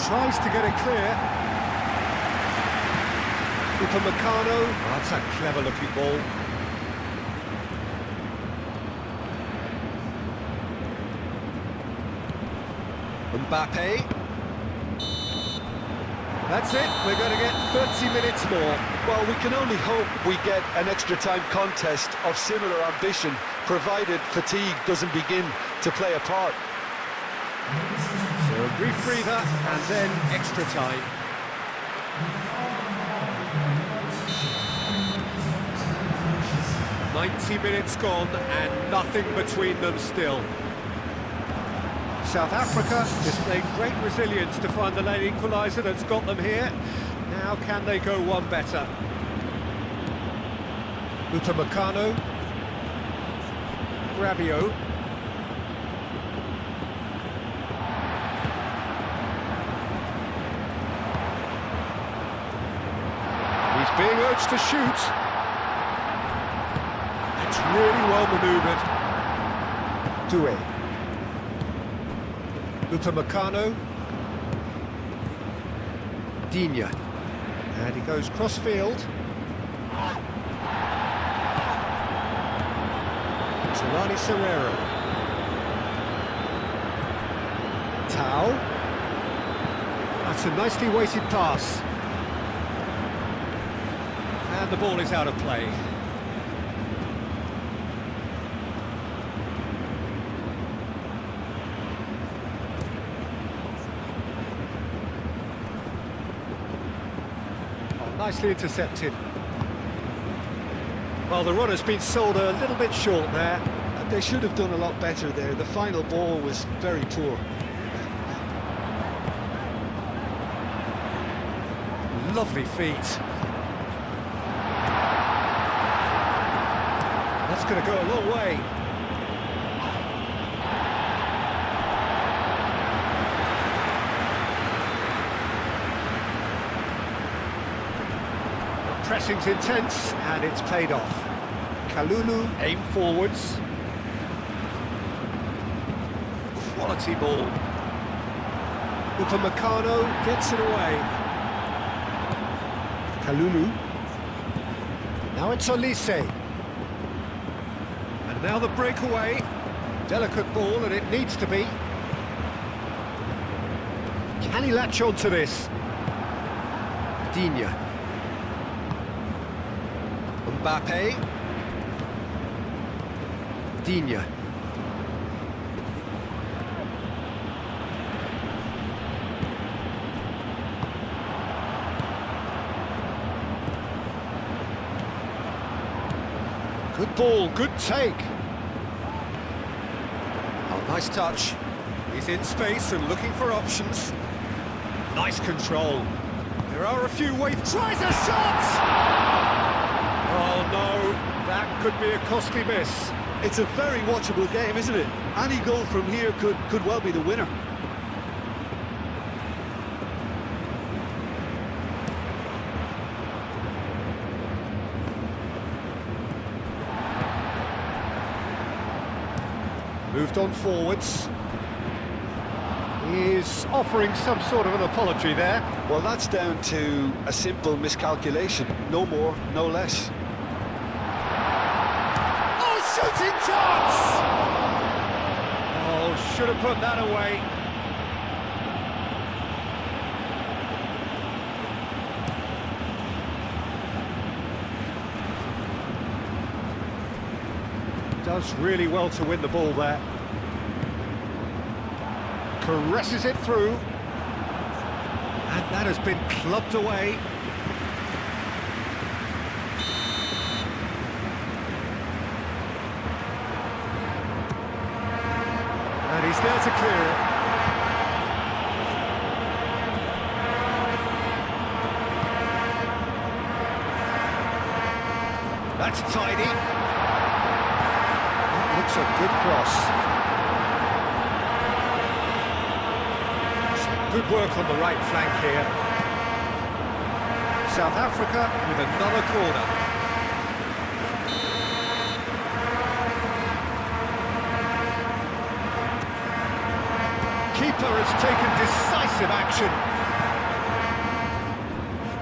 Tries to get it clear. Upamecano, that's a clever looking ball. Mbappe. That's it, we're going to get 30 minutes more. Well, we can only hope we get an extra time contest of similar ambition, provided fatigue doesn't begin to play a part. So a brief breather and then extra time. "90 minutes gone and nothing between them still." South Africa displayed great resilience to find the late equaliser that's got them here. Now can they go one better? Upamecano. Rabiot. He's being urged to shoot. It's really well manoeuvred. Doué. Upamecano. Digne. And he goes cross-field. Solani Serrero. Tau. That's a nicely weighted pass. And the ball is out of play. Nicely intercepted. Well, the run has been sold a little bit short there, They should have done a lot better there. The final ball was very poor. Lovely feet. That's going to go a long way. The pressing's intense, and it's paid off. Kalulu aim forwards. Quality ball. Upamecano gets it away. Kalulu. Now it's Olise. And now the breakaway. Delicate ball, and it needs to be. Can he latch on to this? Digne. Mbappe. Digne. Good ball, good take. Oh, nice touch. He's in space and looking for options. Nice control. There are a few ways. Tries a shot! Oh no, that could be a costly miss. It's a very watchable game, isn't it? Any goal from here could well be the winner. Moved on forwards. He's offering some sort of an apology there. Well, that's down to a simple miscalculation. No more, no less. Oh, shooting chance! Oh, should have put that away. Does really well to win the ball there. Caresses it through. And that has been clubbed away. And he's there to clear it. That's tidy. That looks a good cross. Good work on the right flank here. South Africa with another corner. Keeper has taken decisive action.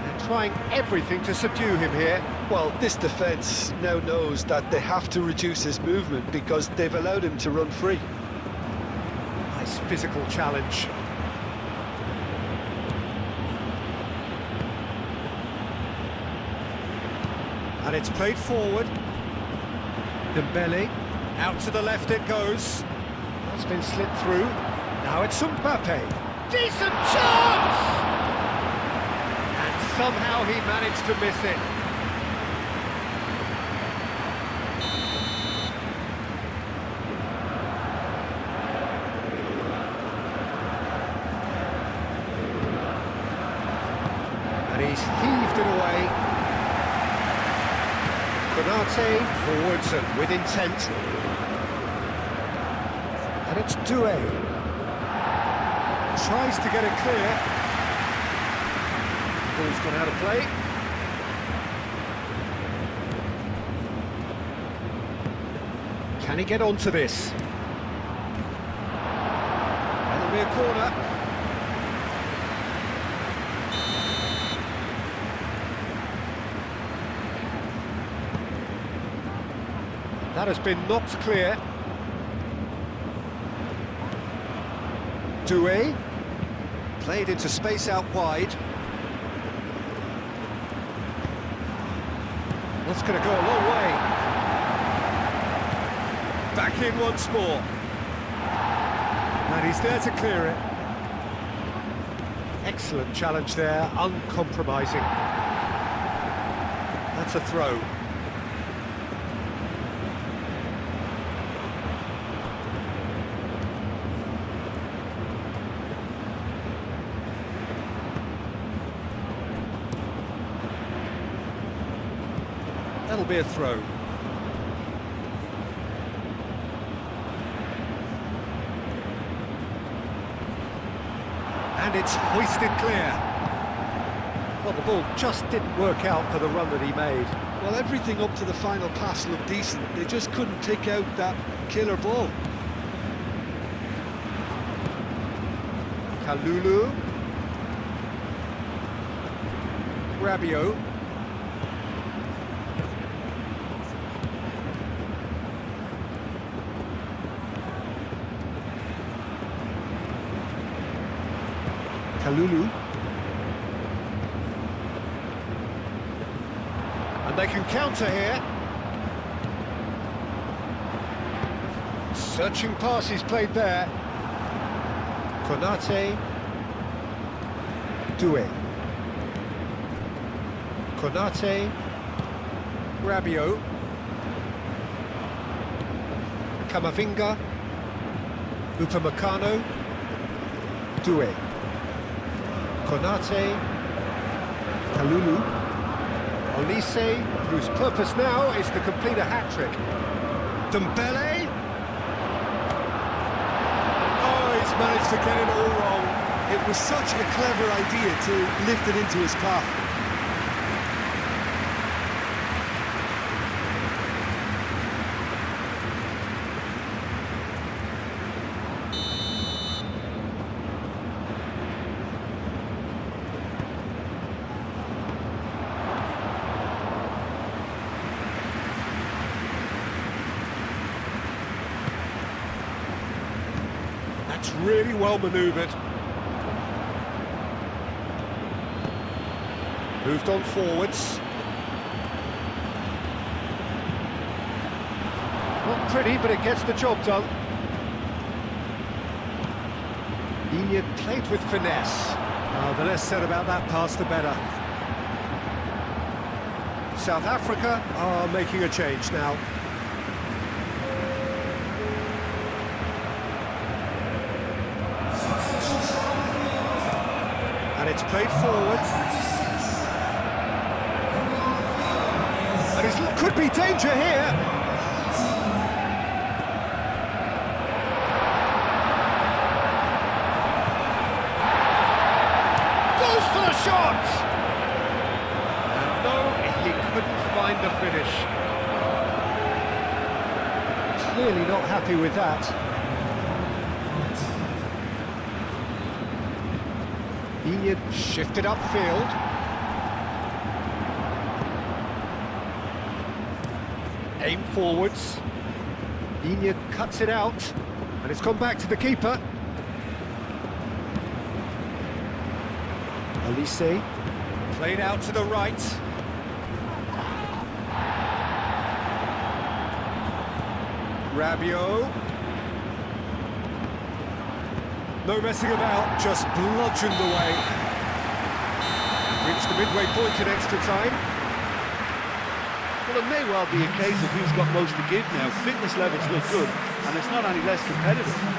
They're trying everything to subdue him here. Well, this defence now knows that they have to reduce his movement because they've allowed him to run free. Nice physical challenge. And it's played forward. Dembele, out to the left it goes. That's been slit through. Now it's Mbappe. Decent chance! And somehow he managed to miss it. And he's heaved it away. Konate forwards and with intent. And it's Doué. Tries to get it clear. Ball's gone out of play. Can he get onto this? That'll be a corner. That has been knocked clear. Doué played into space out wide. That's going to go a long way. Back in once more. And he's there to clear it. Excellent challenge there, uncompromising. That's a throw. That'll be a throw. And it's hoisted clear. Well, the ball just didn't work out for the run that he made. Well, everything up to the final pass looked decent. They just couldn't take out that killer ball. Kalulu. Rabiot. Kalulu. And they can counter here. Searching pass is played there. Konate. Doué. Konate. Rabiot. Camavinga. Upamecano. Doué. Konate. Kalulu. Olise, whose purpose now is to complete a hat-trick. Dembele. Oh, he's managed to get it all wrong. It was such a clever idea to lift it into his path. That's really well manoeuvred. Moved on forwards. Not pretty, but it gets the job done. Inyard played with finesse. The less said about that pass, the better. South Africa are making a change now. And it's played forward. And it could be danger here. Goes for the shot! And no, he couldn't find the finish. Clearly not happy with that. Inyard shifted upfield. Aim forwards. Inyard cuts it out, and it's gone back to the keeper. Olise played out to the right. Rabiot. No messing about, just bludgeoned away. Reached the midway point in extra time. Well, it may well be a case of who's got most to give now. Fitness levels look good, and it's not any less competitive.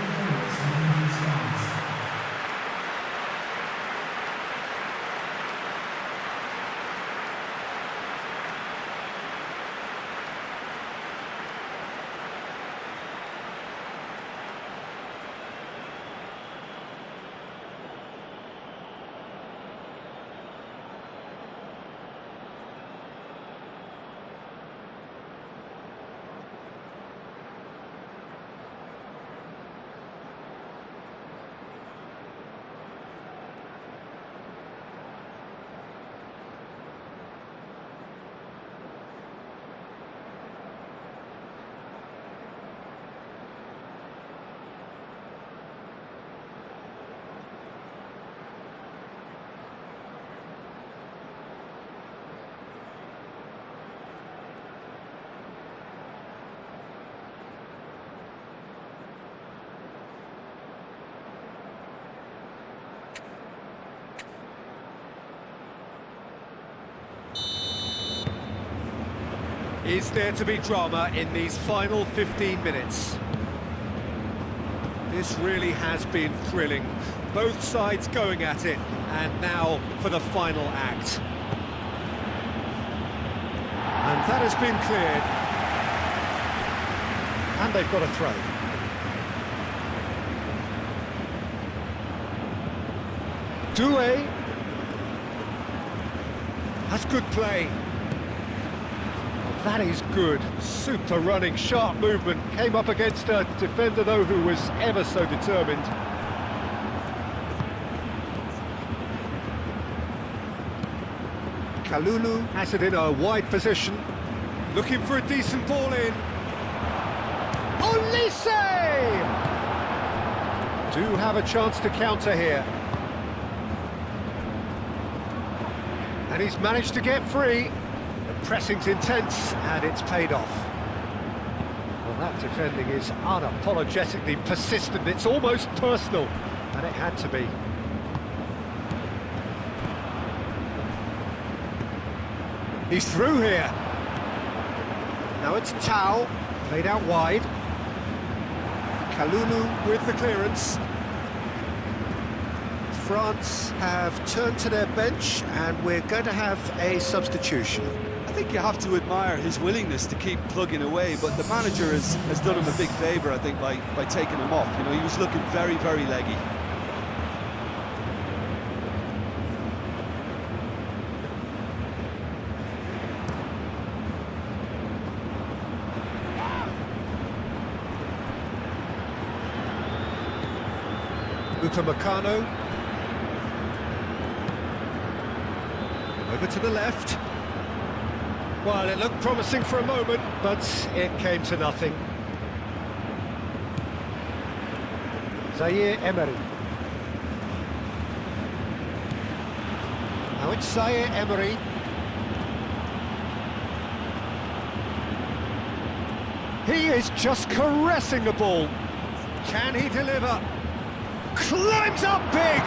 Is there to be drama in these final 15 minutes? This really has been thrilling. Both sides going at it, and now for the final act. And That has been cleared. And they've got a throw. Doué. That's good play. That is good. Super running, sharp movement. Came up against a defender, though, who was ever so determined. Kalulu has it in a wide position. Looking for a decent ball in. Olise! Do have a chance to counter here. And he's managed to get free. The pressing's intense, and it's paid off. Well, that defending is unapologetically persistent. It's almost personal, and it had to be. He's through here. Now it's Tau, played out wide. Kalulu with the clearance. France have turned to their bench, and we're going to have a substitution. I think you have to admire his willingness to keep plugging away, but the manager has done him a big favour, I think, by taking him off. You know, he was looking very, very leggy. Upamecano. Over to the left. Well, it looked promising for a moment, but it came to nothing. Zaire Emery. Now it's Zaire Emery. He is just caressing the ball. Can he deliver? Climbs up big!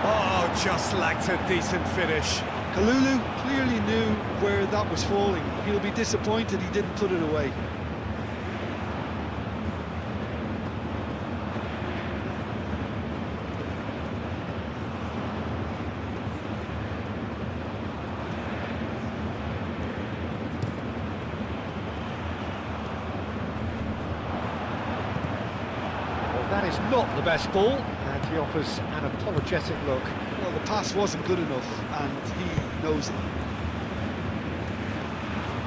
Oh, just lacked a decent finish. Kalulu clearly knew where that was falling. He'll be disappointed he didn't put it away. That is not the best ball, and he offers an apologetic look. Well, the pass wasn't good enough, and he knows it.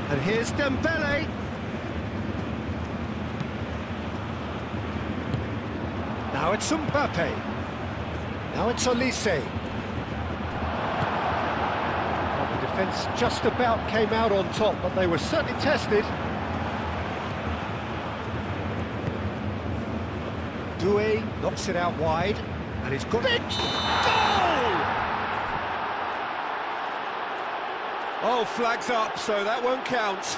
And here's Dembele. Now it's Mbappe. Now it's Olise. Well, the defence just about came out on top, but they were certainly tested. Doué knocks it out wide, and he's got it. Goal! Oh, flags up, so that won't count.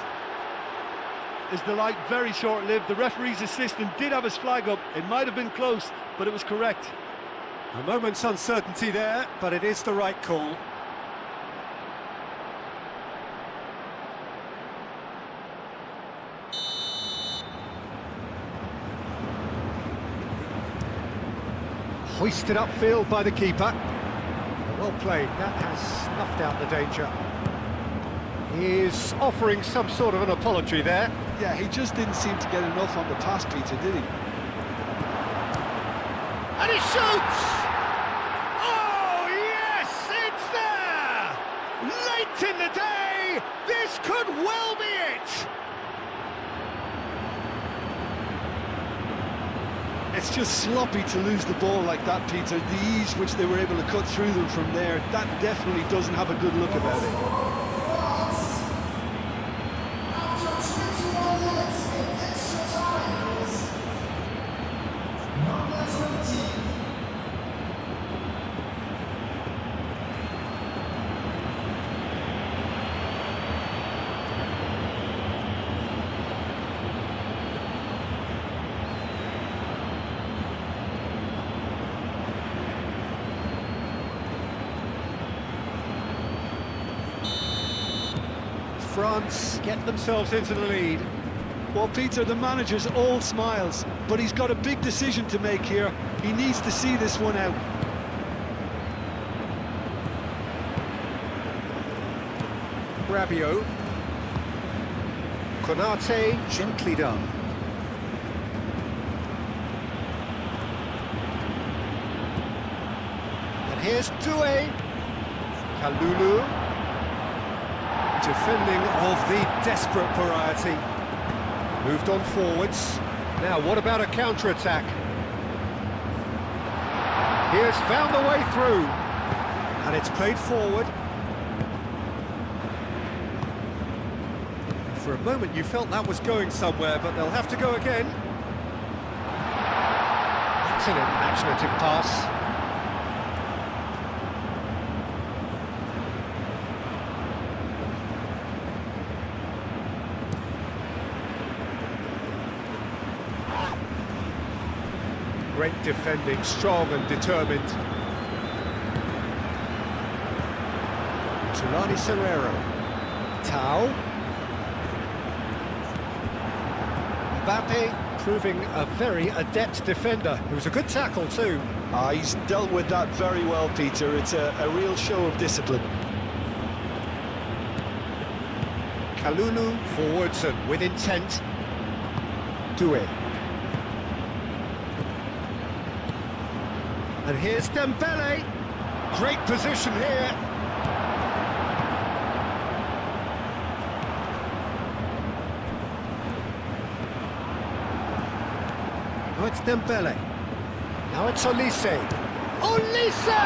His delight very short-lived. The referee's assistant did have his flag up. It might have been close, but it was correct. A moment's uncertainty there, but it is the right call. Hoisted upfield by the keeper. Well played, that has snuffed out the danger. He is offering some sort of an apology there. Yeah, he just didn't seem to get enough on the pass, Peter, did he? And he shoots! Oh, yes, it's there! Late in the day, this could well be it! It's just sloppy to lose the ball like that, Peter. The ease which they were able to cut through them from there, that definitely doesn't have a good look about it. After 21 minutes in extra time, number 20. France get themselves into the lead. Well, Peter, the manager's all smiles, but he's got a big decision to make here. He needs to see this one out. Rabiot. Konate, gently done. And here's Doué. Kalulu. Defending of the desperate variety. Moved on forwards. Now, what about a counter-attack? He has found a way through. And it's played forward. For a moment you felt that was going somewhere, but they'll have to go again. That's an imaginative pass. Great defending, strong and determined. Tulani Serrero. Tau. Mbappe proving a very adept defender. It was a good tackle too. He's dealt with that very well, Peter. It's a real show of discipline. Kalulu forwards and with intent. Doué. And here's Dembele. Great position here. Now it's Dembele. Now it's Olise. Olise!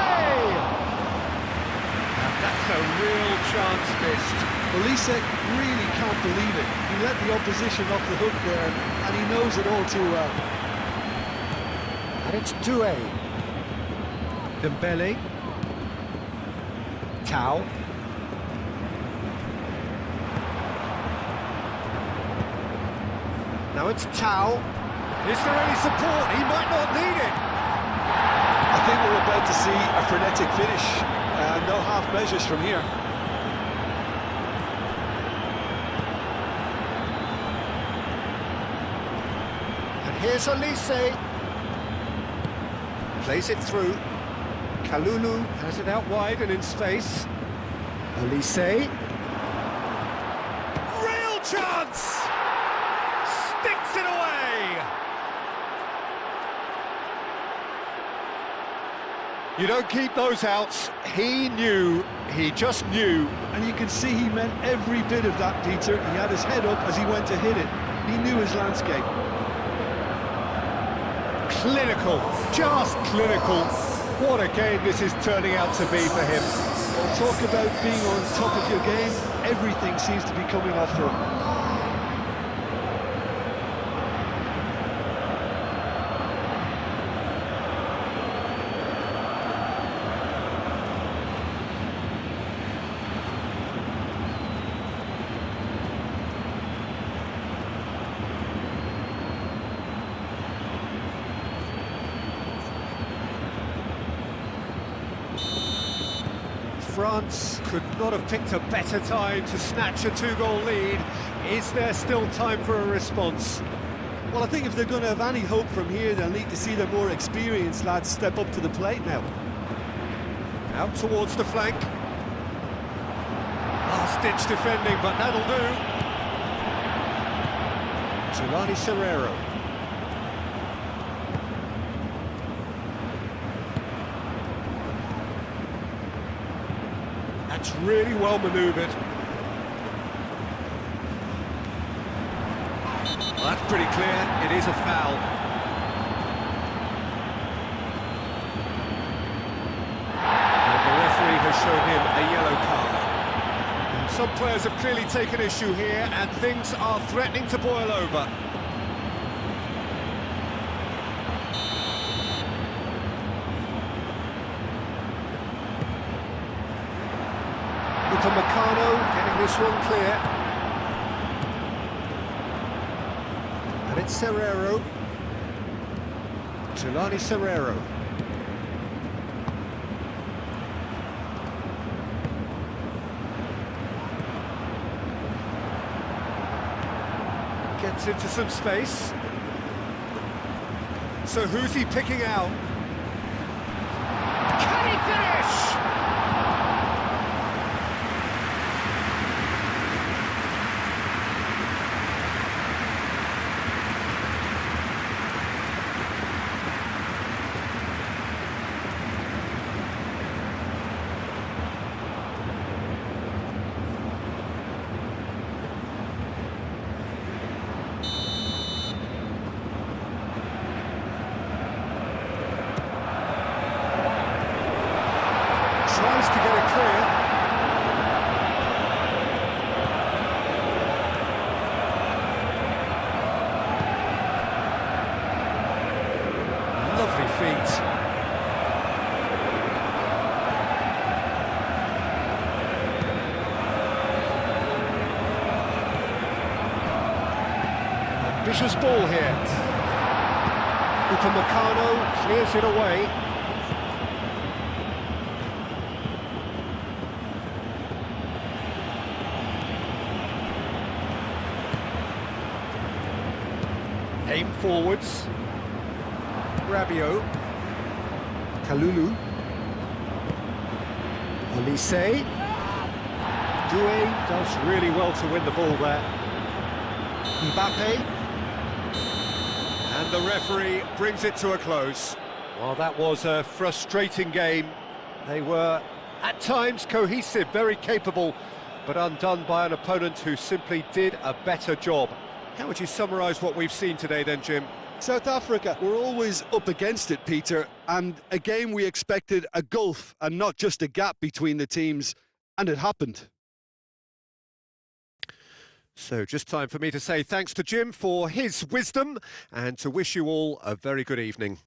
And that's a real chance missed. Olise really can't believe it. He let the opposition off the hook there, and he knows it all too well. And it's Doué. Dembele. Tau. Now it's Tau. Is there any support? He might not need it. I think we're about to see a frenetic finish. No half measures from here. And here's Olise. Plays it through. Kalulu has it out wide and in space. Olise. Real chance! Sticks it away! You don't keep those outs. He knew, he just knew. And you can see he meant every bit of that, Peter. He had his head up as he went to hit it. He knew his landscape. Clinical, just clinical. What a game this is turning out to be for him. Well, talk about being on top of your game. Everything seems to be coming off for him. France could not have picked a better time to snatch a two-goal lead. Is there still time for a response? Well, I think if they're going to have any hope from here, they'll need to see their more experienced lads step up to the plate now. Out towards the flank. Last-ditch defending, but that'll do. Tulani Serrero. That's really well manoeuvred. Well, that's pretty clear. It is a foul. And the referee has shown him a yellow card. And some players have clearly taken issue here, and things are threatening to boil over. Meccano getting this one clear. And it's Serrero. Tulani Serrero. Gets into some space. So who's he picking out? Can he finish? Vicious ball here. Upamecano clears it away. Aim forwards. Rabiot. Kalulu. Olise. Doué does really well to win the ball there. Mbappe. And the referee brings it to a close. Well, that was a frustrating game. They were, at times, cohesive, very capable, but undone by an opponent who simply did a better job. How would you summarise what we've seen today then, Jim? South Africa were always up against it, Peter, and a game we expected a gulf and not just a gap between the teams, and it happened. So just time for me to say thanks to Jim for his wisdom and to wish you all a very good evening.